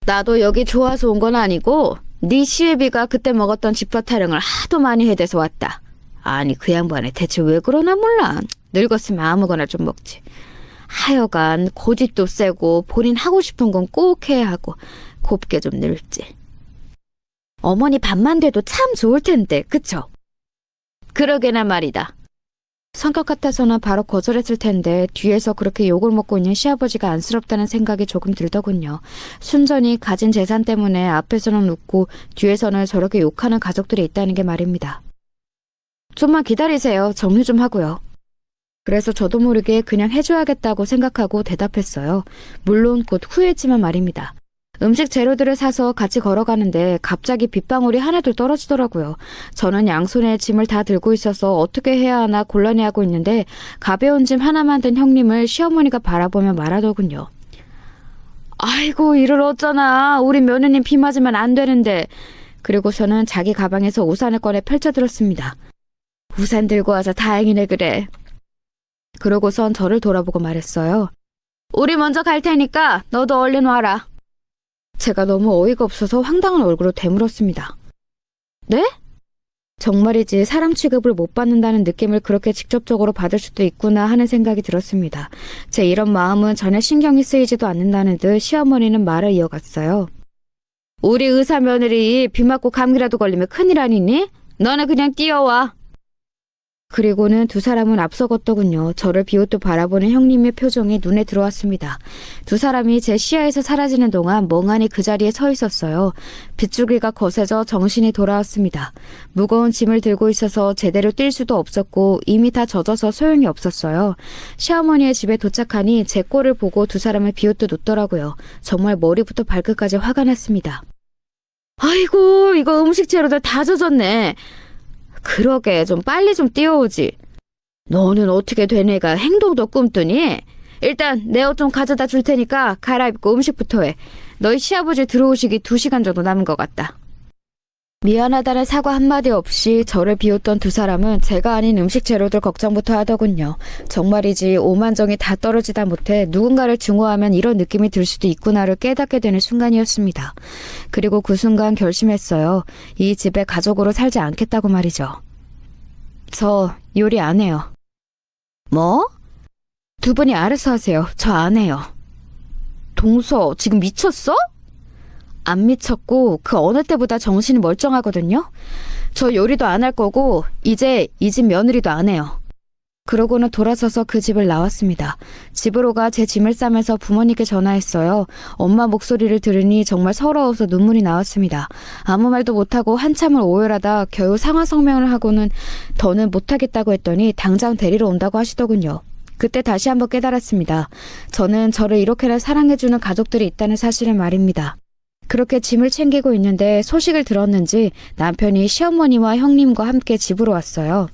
나도 여기 좋아서 온 건 아니고 네 시애비가 그때 먹었던 집밥 타령을 하도 많이 해대서 왔다. 아니 그 양반이 대체 왜 그러나 몰라. 늙었으면 아무거나 좀 먹지. 하여간 고집도 세고 본인 하고 싶은 건 꼭 해야 하고 곱게 좀 늙지. 어머니 밥만 돼도 참 좋을 텐데 그쵸? 그러게나 말이다. 성격 같아서는 바로 거절했을 텐데 뒤에서 그렇게 욕을 먹고 있는 시아버지가 안쓰럽다는 생각이 조금 들더군요. 순전히 가진 재산 때문에 앞에서는 웃고 뒤에서는 저렇게 욕하는 가족들이 있다는 게 말입니다. 좀만 기다리세요. 정리 좀 하고요. 그래서 저도 모르게 그냥 해줘야겠다고 생각하고 대답했어요. 물론 곧 후회했지만 말입니다. 음식 재료들을 사서 같이 걸어가는데 갑자기 빗방울이 하나둘 떨어지더라고요. 저는 양손에 짐을 다 들고 있어서 어떻게 해야 하나 곤란해하고 있는데 가벼운 짐 하나만 든 형님을 시어머니가 바라보며 말하더군요. 아이고 이를 어쩌나. 우리 며느님 비 맞으면 안 되는데. 그리고서는 자기 가방에서 우산을 꺼내 펼쳐들었습니다. 우산 들고 와서 다행이네 그래. 그러고선 저를 돌아보고 말했어요. 우리 먼저 갈 테니까 너도 얼른 와라. 제가 너무 어이가 없어서 황당한 얼굴로 되물었습니다. 네? 정말이지 사람 취급을 못 받는다는 느낌을 그렇게 직접적으로 받을 수도 있구나 하는 생각이 들었습니다. 제 이런 마음은 전혀 신경이 쓰이지도 않는다는 듯 시어머니는 말을 이어갔어요. 우리 의사 며느리 비 맞고 감기라도 걸리면 큰일 아니니? 너는 그냥 뛰어와. 그리고는 두 사람은 앞서갔더군요. 저를 비웃듯 바라보는 형님의 표정이 눈에 들어왔습니다. 두 사람이 제 시야에서 사라지는 동안 멍하니 그 자리에 서 있었어요. 빗줄기가 거세져 정신이 돌아왔습니다. 무거운 짐을 들고 있어서 제대로 뛸 수도 없었고 이미 다 젖어서 소용이 없었어요. 시어머니의 집에 도착하니 제 꼴을 보고 두 사람을 비웃듯 웃더라고요. 정말 머리부터 발끝까지 화가 났습니다. 아이고, 이거 음식 재료들 다 젖었네. 그러게, 좀 빨리 좀 띄워오지. 너는 어떻게 된 애가 행동도 꿈뜨니? 일단 내 옷 좀 가져다 줄 테니까 갈아입고 음식부터 해. 너희 시아버지 들어오시기 2시간 정도 남은 것 같다. 미안하다는 사과 한마디 없이 저를 비웃던 두 사람은 제가 아닌 음식 재료들 걱정부터 하더군요. 정말이지 오만정이 다 떨어지다 못해 누군가를 증오하면 이런 느낌이 들 수도 있구나를 깨닫게 되는 순간이었습니다. 그리고 그 순간 결심했어요. 이 집에 가족으로 살지 않겠다고 말이죠. 저 요리 안 해요. 뭐? 두 분이 알아서 하세요. 저 안 해요. 동서, 지금 미쳤어? 안 미쳤고 그 어느 때보다 정신이 멀쩡하거든요. 저 요리도 안 할 거고 이제 이 집 며느리도 안 해요. 그러고는 돌아서서 그 집을 나왔습니다. 집으로 가 제 짐을 싸면서 부모님께 전화했어요. 엄마 목소리를 들으니 정말 서러워서 눈물이 나왔습니다. 아무 말도 못하고 한참을 오열하다 겨우 상하 성명을 하고는 더는 못하겠다고 했더니 당장 데리러 온다고 하시더군요. 그때 다시 한번 깨달았습니다. 저는 저를 이렇게나 사랑해주는 가족들이 있다는 사실을 말입니다. 그렇게 짐을 챙기고 있는데 소식을 들었는지 남편이 시어머니와 형님과 함께 집으로 왔어요.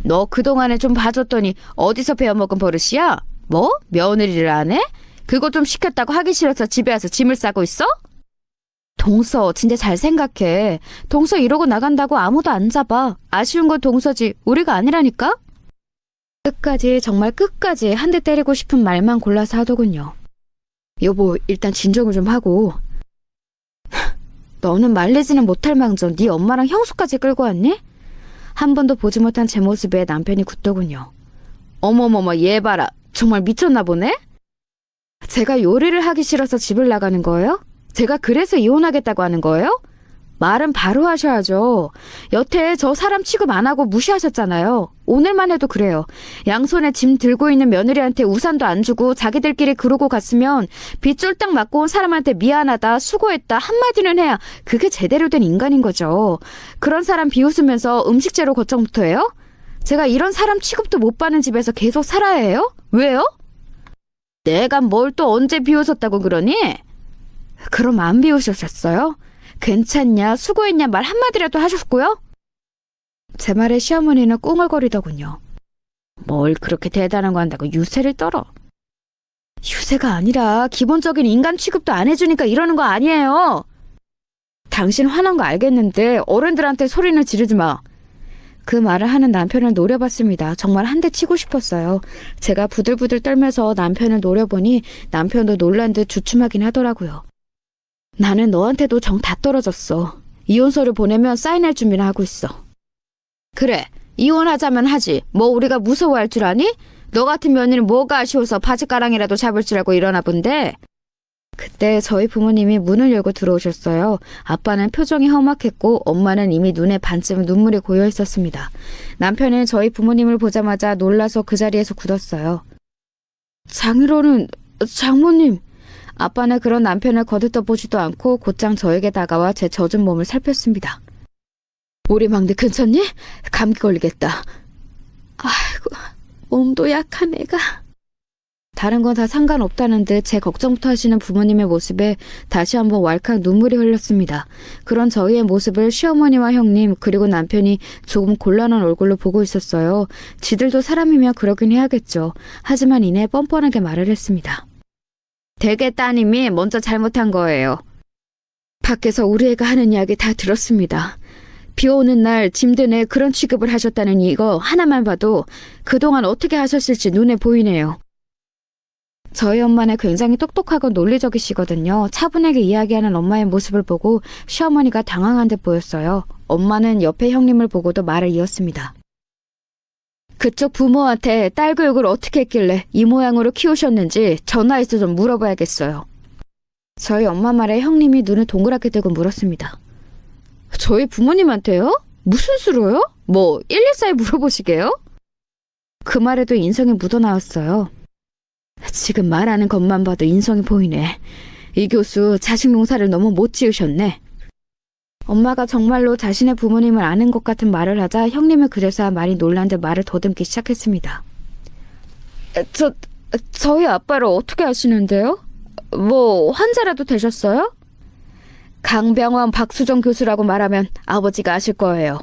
너 그동안에 좀 봐줬더니 어디서 배워먹은 버릇이야? 뭐? 며느리를 안 해? 그거 좀 시켰다고 하기 싫어서 집에 와서 짐을 싸고 있어? 동서, 진짜 잘 생각해. 동서 이러고 나간다고 아무도 안 잡아. 아쉬운 건 동서지 우리가 아니라니까? 끝까지 정말 끝까지 한 대 때리고 싶은 말만 골라서 하더군요. 여보, 일단 진정을 좀 하고. 너는 말리지는 못할 망정 네 엄마랑 형수까지 끌고 왔니? 한 번도 보지 못한 제 모습에 남편이 굳더군요. 어머머머, 얘 봐라. 정말 미쳤나 보네? 제가 요리를 하기 싫어서 집을 나가는 거예요? 제가 그래서 이혼하겠다고 하는 거예요? 말은 바로 하셔야죠. 여태 저 사람 취급 안 하고 무시하셨잖아요. 오늘만 해도 그래요. 양손에 짐 들고 있는 며느리한테 우산도 안 주고 자기들끼리 그러고 갔으면 비 쫄딱 맞고 온 사람한테 미안하다, 수고했다 한마디는 해야 그게 제대로 된 인간인 거죠. 그런 사람 비웃으면서 음식재료 걱정부터 해요? 제가 이런 사람 취급도 못 받는 집에서 계속 살아야 해요? 왜요? 내가 뭘 또 언제 비웃었다고 그러니? 그럼 안 비웃으셨어요? 괜찮냐, 수고했냐 말 한마디라도 하셨고요? 제 말에 시어머니는 꿍얼거리더군요. 뭘 그렇게 대단한 거 한다고 유세를 떨어. 유세가 아니라 기본적인 인간 취급도 안 해주니까 이러는 거 아니에요. 당신 화난 거 알겠는데 어른들한테 소리는 지르지 마. 그 말을 하는 남편을 노려봤습니다. 정말 한 대 치고 싶었어요. 제가 부들부들 떨면서 남편을 노려보니 남편도 놀란 듯 주춤하긴 하더라고요. 나는 너한테도 정 다 떨어졌어. 이혼서를 보내면 사인할 준비를 하고 있어. 그래, 이혼하자면 하지. 뭐 우리가 무서워할 줄 아니? 너 같은 며느리는 뭐가 아쉬워서 바지가랑이라도 잡을 줄 알고 이러나 본데. 그때 저희 부모님이 문을 열고 들어오셨어요. 아빠는 표정이 험악했고 엄마는 이미 눈에 반쯤 눈물이 고여 있었습니다. 남편은 저희 부모님을 보자마자 놀라서 그 자리에서 굳었어요. 장인어른, 장모님. 아빠는 그런 남편을 거들떠보지도 않고 곧장 저에게 다가와 제 젖은 몸을 살폈습니다. 우리 막내 괜찮니? 감기 걸리겠다. 아이고, 몸도 약한 애가. 다른 건 다 상관없다는 듯 제 걱정부터 하시는 부모님의 모습에 다시 한번 왈칵 눈물이 흘렀습니다. 그런 저희의 모습을 시어머니와 형님 그리고 남편이 조금 곤란한 얼굴로 보고 있었어요. 지들도 사람이면 그러긴 해야겠죠. 하지만 이내 뻔뻔하게 말을 했습니다. 대개 따님이 먼저 잘못한 거예요. 밖에서 우리 애가 하는 이야기 다 들었습니다. 비 오는 날 짐 든 애 그런 취급을 하셨다는 이거 하나만 봐도 그동안 어떻게 하셨을지 눈에 보이네요. 저희 엄마는 굉장히 똑똑하고 논리적이시거든요. 차분하게 이야기하는 엄마의 모습을 보고 시어머니가 당황한 듯 보였어요. 엄마는 옆에 형님을 보고도 말을 이었습니다. 그쪽 부모한테 딸 교육을 어떻게 했길래 이 모양으로 키우셨는지 전화해서 좀 물어봐야겠어요. 저희 엄마 말에 형님이 눈을 동그랗게 뜨고 물었습니다. 저희 부모님한테요? 무슨 수로요? 뭐 114에 물어보시게요? 그 말에도 인성이 묻어나왔어요. 지금 말하는 것만 봐도 인성이 보이네. 이 교수 자식 농사를 너무 못 지으셨네. 엄마가 정말로 자신의 부모님을 아는 것 같은 말을 하자 형님은 그제서야 많이 놀란 듯 말을 더듬기 시작했습니다. 저희 아빠를 어떻게 아시는데요? 뭐 환자라도 되셨어요? 강병원 박수정 교수라고 말하면 아버지가 아실 거예요.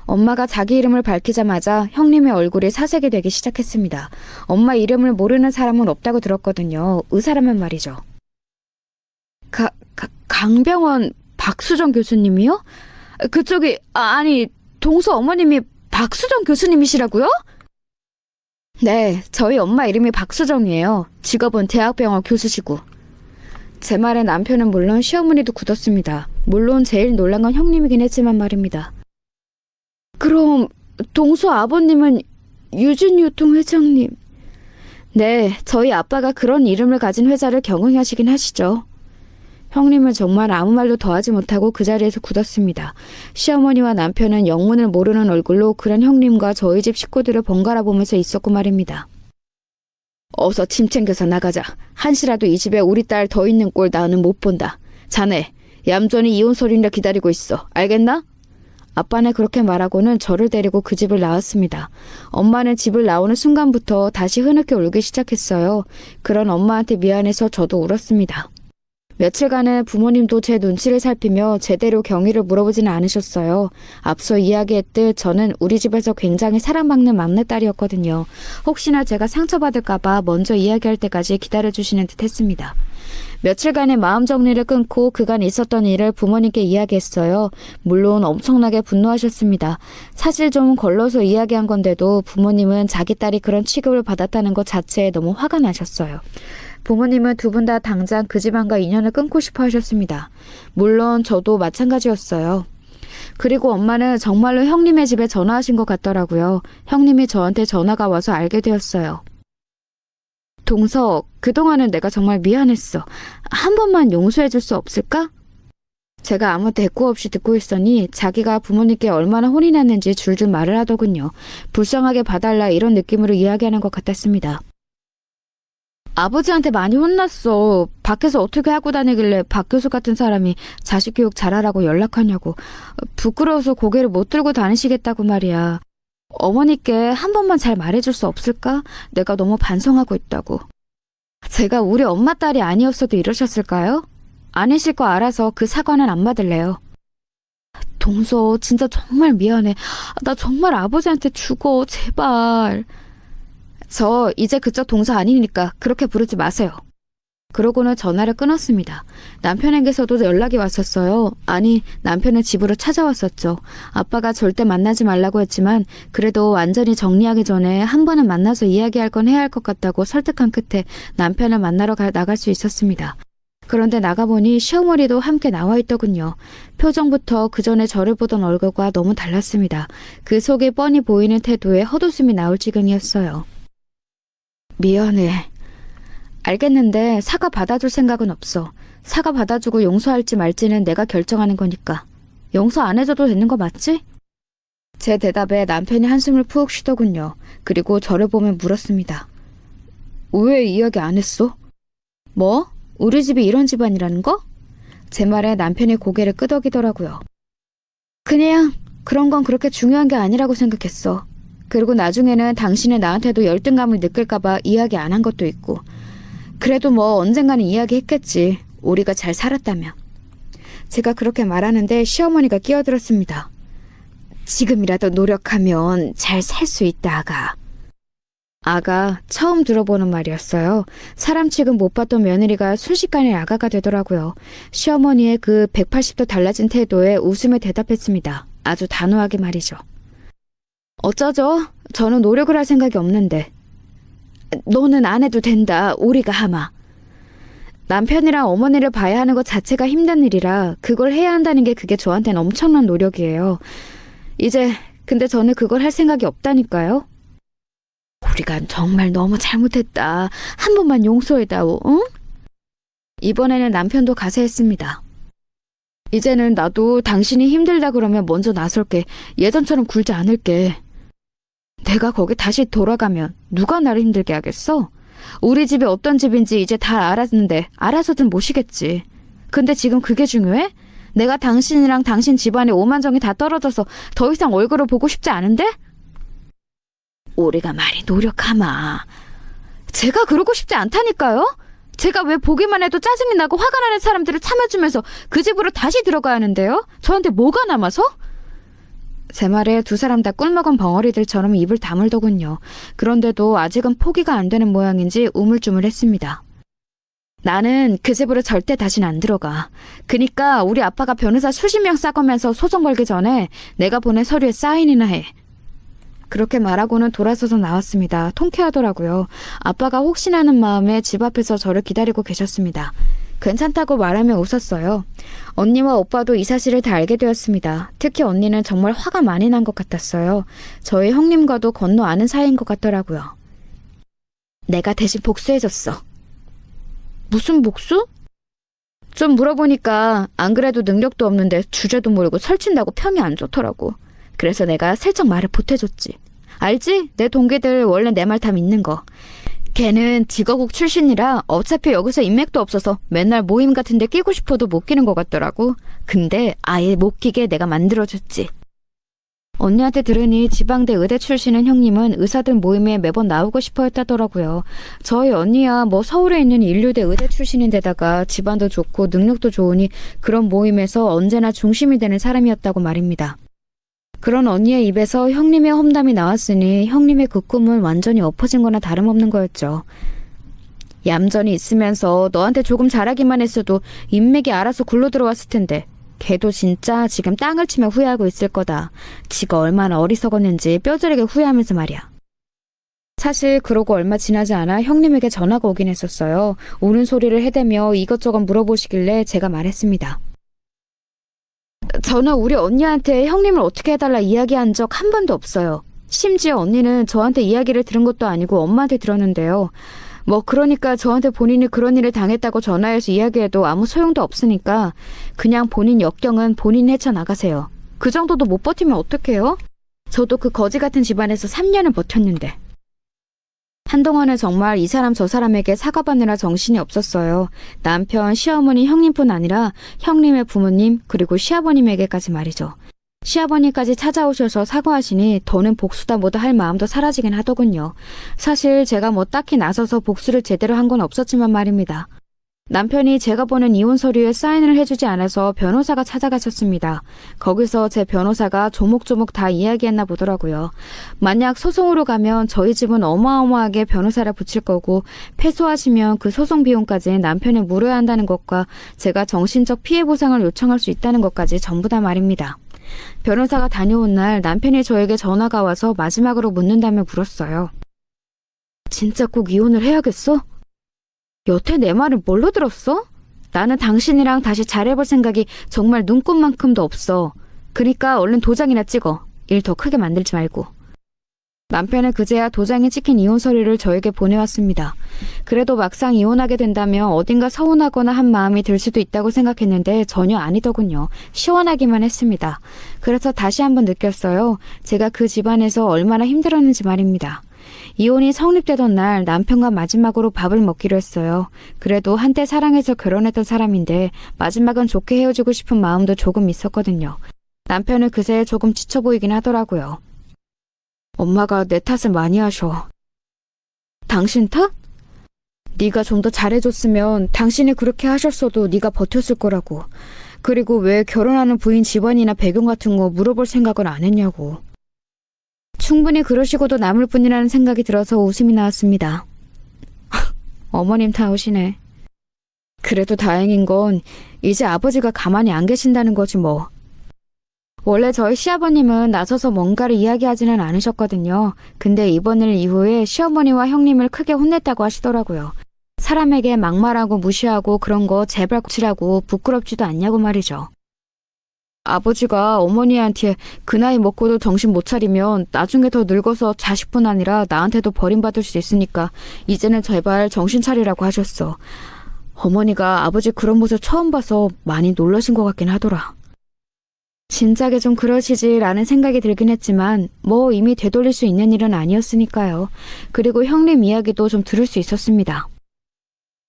엄마가 자기 이름을 밝히자마자 형님의 얼굴이 사색이 되기 시작했습니다. 엄마 이름을 모르는 사람은 없다고 들었거든요. 의사라면 말이죠. 강병원 박수정 교수님이요? 그쪽이 아니 동서 어머님이 박수정 교수님이시라고요? 네, 저희 엄마 이름이 박수정이에요. 직업은 대학병원 교수시고. 제 말에 남편은 물론 시어머니도 굳었습니다. 물론 제일 놀란 건 형님이긴 했지만 말입니다. 그럼 동서 아버님은 유진유통 회장님. 네, 저희 아빠가 그런 이름을 가진 회사를 경영하시긴 하시죠. 형님은 정말 아무 말도 더하지 못하고 그 자리에서 굳었습니다. 시어머니와 남편은 영문을 모르는 얼굴로 그런 형님과 저희 집 식구들을 번갈아 보면서 있었고 말입니다. 어서 짐 챙겨서 나가자. 한시라도 이 집에 우리 딸 더 있는 꼴 나는 못 본다. 자네, 얌전히 이혼 소리나 기다리고 있어. 알겠나? 아빠는 그렇게 말하고는 저를 데리고 그 집을 나왔습니다. 엄마는 집을 나오는 순간부터 다시 흐느껴 울기 시작했어요. 그런 엄마한테 미안해서 저도 울었습니다. 며칠간은 부모님도 제 눈치를 살피며 제대로 경위를 물어보지는 않으셨어요. 앞서 이야기했듯 저는 우리 집에서 굉장히 사랑받는 막내딸이었거든요. 혹시나 제가 상처받을까봐 먼저 이야기할 때까지 기다려주시는 듯 했습니다. 며칠간의 마음 정리를 끊고 그간 있었던 일을 부모님께 이야기했어요. 물론 엄청나게 분노하셨습니다. 사실 좀 걸러서 이야기한 건데도 부모님은 자기 딸이 그런 취급을 받았다는 것 자체에 너무 화가 나셨어요. 부모님은 두 분 다 당장 그 집안과 인연을 끊고 싶어 하셨습니다. 물론 저도 마찬가지였어요. 그리고 엄마는 정말로 형님의 집에 전화하신 것 같더라고요. 형님이 저한테 전화가 와서 알게 되었어요. 동서, 그동안은 내가 정말 미안했어. 한 번만 용서해 줄 수 없을까? 제가 아무 대꾸 없이 듣고 있으니 자기가 부모님께 얼마나 혼이 났는지 줄줄 말을 하더군요. 불쌍하게 봐달라 이런 느낌으로 이야기하는 것 같았습니다. 아버지한테 많이 혼났어. 밖에서 어떻게 하고 다니길래 박 교수 같은 사람이 자식 교육 잘하라고 연락하냐고. 부끄러워서 고개를 못 들고 다니시겠다고 말이야. 어머니께 한 번만 잘 말해줄 수 없을까? 내가 너무 반성하고 있다고. 제가 우리 엄마 딸이 아니었어도 이러셨을까요? 아니실 거 알아서 그 사과는 안 받을래요. 동서, 진짜 정말 미안해. 나 정말 아버지한테 죽어. 제발. 저 이제 그쪽 동서 아니니까 그렇게 부르지 마세요. 그러고는 전화를 끊었습니다. 남편에게서도 연락이 왔었어요. 아니, 남편은 집으로 찾아왔었죠. 아빠가 절대 만나지 말라고 했지만 그래도 완전히 정리하기 전에 한 번은 만나서 이야기할 건 해야 할 것 같다고 설득한 끝에 남편을 만나러 나갈 수 있었습니다. 그런데 나가보니 시어머니도 함께 나와 있더군요. 표정부터 그 전에 저를 보던 얼굴과 너무 달랐습니다. 그 속에 뻔히 보이는 태도에 헛웃음이 나올 지경이었어요. 미안해. 알겠는데 사과 받아줄 생각은 없어. 사과 받아주고 용서할지 말지는 내가 결정하는 거니까. 용서 안 해줘도 되는 거 맞지? 제 대답에 남편이 한숨을 푹 쉬더군요. 그리고 저를 보며 물었습니다. 왜 이야기 안 했어? 뭐? 우리 집이 이런 집안이라는 거? 제 말에 남편이 고개를 끄덕이더라고요. 그냥 그런 건 그렇게 중요한 게 아니라고 생각했어. 그리고 나중에는 당신이 나한테도 열등감을 느낄까봐 이야기 안 한 것도 있고. 그래도 뭐 언젠가는 이야기했겠지. 우리가 잘 살았다면. 제가 그렇게 말하는데 시어머니가 끼어들었습니다. 지금이라도 노력하면 잘 살 수 있다, 아가. 아가, 처음 들어보는 말이었어요. 사람 취급 못 받던 며느리가 순식간에 아가가 되더라고요. 시어머니의 그 180도 달라진 태도에 웃으며 대답했습니다. 아주 단호하게 말이죠. 어쩌죠? 저는 노력을 할 생각이 없는데. 너는 안 해도 된다. 우리가 하마. 남편이랑 어머니를 봐야 하는 것 자체가 힘든 일이라 그걸 해야 한다는 게 그게 저한테는 엄청난 노력이에요. 이제 근데 저는 그걸 할 생각이 없다니까요. 우리가 정말 너무 잘못했다. 한 번만 용서해다오. 응? 이번에는 남편도 가세했습니다. 이제는 나도 당신이 힘들다 그러면 먼저 나설게. 예전처럼 굴지 않을게. 내가 거기 다시 돌아가면 누가 나를 힘들게 하겠어? 우리 집이 어떤 집인지 이제 다 알았는데 알아서든 모시겠지. 근데 지금 그게 중요해? 내가 당신이랑 당신 집안의 오만정이 다 떨어져서 더 이상 얼굴을 보고 싶지 않은데? 우리가 많이 노력하마. 제가 그러고 싶지 않다니까요? 제가 왜 보기만 해도 짜증이 나고 화가 나는 사람들을 참아주면서 그 집으로 다시 들어가야 하는데요? 저한테 뭐가 남아서? 제 말에 두 사람 다 꿀먹은 벙어리들처럼 입을 다물더군요. 그런데도 아직은 포기가 안 되는 모양인지 우물쭈물했습니다. 나는 그 집으로 절대 다신 안 들어가. 그니까 우리 아빠가 변호사 수십 명 싸가면서 소송 걸기 전에 내가 보낸 서류에 사인이나 해. 그렇게 말하고는 돌아서서 나왔습니다. 통쾌하더라고요. 아빠가 혹시나 하는 마음에 집 앞에서 저를 기다리고 계셨습니다. 괜찮다고 말하며 웃었어요. 언니와 오빠도 이 사실을 다 알게 되었습니다. 특히 언니는 정말 화가 많이 난 것 같았어요. 저희 형님과도 건너 아는 사이인 것 같더라고요. 내가 대신 복수해줬어. 무슨 복수? 좀 물어보니까 안 그래도 능력도 없는데 주제도 모르고 설친다고 평이 안 좋더라고. 그래서 내가 슬쩍 말을 보태줬지. 알지? 내 동기들 원래 내 말 다 믿는 거. 걔는 직어국 출신이라 어차피 여기서 인맥도 없어서 맨날 모임 같은 데 끼고 싶어도 못 끼는 것 같더라고. 근데 아예 못 끼게 내가 만들어줬지. 언니한테 들으니 지방대 의대 출신인 형님은 의사들 모임에 매번 나오고 싶어 했다더라고요. 저희 언니야 뭐 서울에 있는 인류대 의대 출신인데다가 집안도 좋고 능력도 좋으니 그런 모임에서 언제나 중심이 되는 사람이었다고 말입니다. 그런 언니의 입에서 형님의 험담이 나왔으니 형님의 그 꿈은 완전히 엎어진 거나 다름없는 거였죠. 얌전히 있으면서 너한테 조금 잘하기만 했어도 인맥이 알아서 굴러 들어왔을 텐데 걔도 진짜 지금 땅을 치며 후회하고 있을 거다. 지가 얼마나 어리석었는지 뼈저리게 후회하면서 말이야. 사실 그러고 얼마 지나지 않아 형님에게 전화가 오긴 했었어요. 우는 소리를 해대며 이것저것 물어보시길래 제가 말했습니다. 저는 우리 언니한테 형님을 어떻게 해달라 이야기한 적 한 번도 없어요. 심지어 언니는 저한테 이야기를 들은 것도 아니고 엄마한테 들었는데요. 뭐 그러니까 저한테 본인이 그런 일을 당했다고 전화해서 이야기해도 아무 소용도 없으니까 그냥 본인 역경은 본인 헤쳐나가세요. 그 정도도 못 버티면 어떡해요? 저도 그 거지 같은 집안에서 3년을 버텼는데. 한동안은 정말 이 사람 저 사람에게 사과받느라 정신이 없었어요. 남편, 시어머니, 형님뿐 아니라 형님의 부모님 그리고 시아버님에게까지 말이죠. 시아버님까지 찾아오셔서 사과하시니 더는 복수다 뭐다 할 마음도 사라지긴 하더군요. 사실 제가 뭐 딱히 나서서 복수를 제대로 한 건 없었지만 말입니다. 남편이 제가 보낸 이혼 서류에 사인을 해주지 않아서 변호사가 찾아가셨습니다. 거기서 제 변호사가 조목조목 다 이야기했나 보더라고요. 만약 소송으로 가면 저희 집은 어마어마하게 변호사를 붙일 거고 패소하시면 그 소송 비용까지 남편이 물어야 한다는 것과 제가 정신적 피해 보상을 요청할 수 있다는 것까지 전부 다 말입니다. 변호사가 다녀온 날 남편이 저에게 전화가 와서 마지막으로 묻는다며 물었어요. 진짜 꼭 이혼을 해야겠어? 여태 내 말을 뭘로 들었어? 나는 당신이랑 다시 잘해볼 생각이 정말 눈꼽만큼도 없어. 그러니까 얼른 도장이나 찍어. 일 더 크게 만들지 말고. 남편은 그제야 도장이 찍힌 이혼 서류를 저에게 보내왔습니다. 그래도 막상 이혼하게 된다면 어딘가 서운하거나 한 마음이 들 수도 있다고 생각했는데 전혀 아니더군요. 시원하기만 했습니다. 그래서 다시 한번 느꼈어요. 제가 그 집안에서 얼마나 힘들었는지 말입니다. 이혼이 성립되던 날 남편과 마지막으로 밥을 먹기로 했어요. 그래도 한때 사랑해서 결혼했던 사람인데 마지막은 좋게 헤어지고 싶은 마음도 조금 있었거든요. 남편은 그새 조금 지쳐 보이긴 하더라고요. 엄마가 내 탓을 많이 하셔. 당신 탓? 네가 좀 더 잘해줬으면 당신이 그렇게 하셨어도 네가 버텼을 거라고. 그리고 왜 결혼하는 부인 집안이나 배경 같은 거 물어볼 생각을 안 했냐고. 충분히 그러시고도 남을 뿐이라는 생각이 들어서 웃음이 나왔습니다. 어머님 탓이네. 그래도 다행인 건 이제 아버지가 가만히 안 계신다는 거지 뭐. 원래 저희 시아버님은 나서서 뭔가를 이야기하지는 않으셨거든요. 근데 이번 일 이후에 시어머니와 형님을 크게 혼냈다고 하시더라고요. 사람에게 막말하고 무시하고 그런 거 제발 고치라고 부끄럽지도 않냐고 말이죠. 아버지가 어머니한테 그 나이 먹고도 정신 못 차리면 나중에 더 늙어서 자식뿐 아니라 나한테도 버림받을 수 있으니까 이제는 제발 정신 차리라고 하셨어. 어머니가 아버지 그런 모습 처음 봐서 많이 놀라신 것 같긴 하더라. 진작에 좀 그러시지라는 생각이 들긴 했지만 뭐 이미 되돌릴 수 있는 일은 아니었으니까요. 그리고 형님 이야기도 좀 들을 수 있었습니다.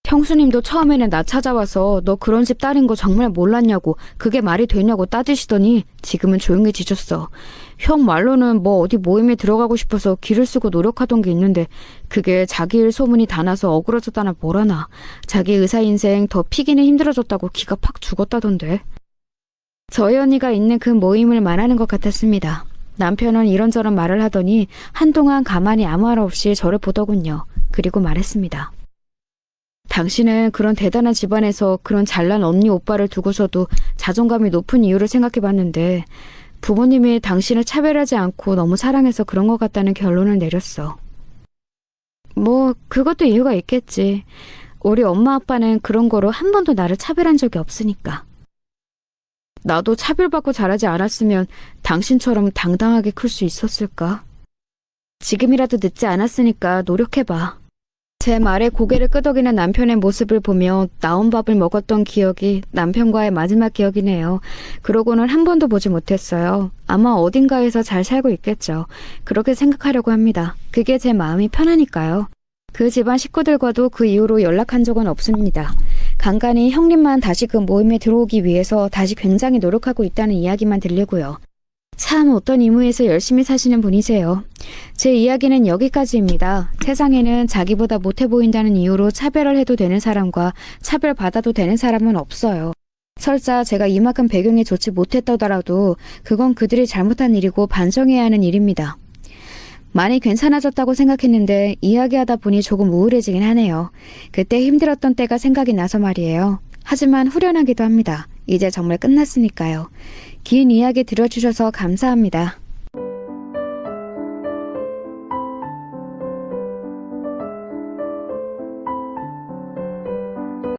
형수님도 처음에는 나 찾아와서 너 그런 집 딸인 거 정말 몰랐냐고, 그게 말이 되냐고 따지시더니 지금은 조용해지셨어. 형 말로는 뭐 어디 모임에 들어가고 싶어서 기를 쓰고 노력하던 게 있는데 그게 자기 일 소문이 다 나서 억울해졌다나 뭐라나. 자기 의사 인생 더 피기는 힘들어졌다고 기가 팍 죽었다던데. 저희 언니가 있는 그 모임을 말하는 것 같았습니다. 남편은 이런저런 말을 하더니 한동안 가만히 아무 말 없이 저를 보더군요. 그리고 말했습니다. 당신은 그런 대단한 집안에서 그런 잘난 언니 오빠를 두고서도 자존감이 높은 이유를 생각해봤는데 부모님이 당신을 차별하지 않고 너무 사랑해서 그런 것 같다는 결론을 내렸어. 뭐 그것도 이유가 있겠지. 우리 엄마 아빠는 그런 거로 한 번도 나를 차별한 적이 없으니까. 나도 차별받고 자라지 않았으면 당신처럼 당당하게 클 수 있었을까? 지금이라도 늦지 않았으니까 노력해봐. 제 말에 고개를 끄덕이는 남편의 모습을 보며 나온 밥을 먹었던 기억이 남편과의 마지막 기억이네요. 그러고는 한 번도 보지 못했어요. 아마 어딘가에서 잘 살고 있겠죠. 그렇게 생각하려고 합니다. 그게 제 마음이 편하니까요. 그 집안 식구들과도 그 이후로 연락한 적은 없습니다. 간간히 형님만 다시 그 모임에 들어오기 위해서 다시 굉장히 노력하고 있다는 이야기만 들리고요. 참 어떤 이무에서 열심히 사시는 분이세요. 제 이야기는 여기까지입니다. 세상에는 자기보다 못해 보인다는 이유로 차별을 해도 되는 사람과 차별받아도 되는 사람은 없어요. 설사 제가 이만큼 배경이 좋지 못했더라도 그건 그들이 잘못한 일이고 반성해야 하는 일입니다. 많이 괜찮아졌다고 생각했는데 이야기하다 보니 조금 우울해지긴 하네요. 그때 힘들었던 때가 생각이 나서 말이에요. 하지만 후련하기도 합니다. 이제 정말 끝났으니까요. 긴 이야기 들어주셔서 감사합니다.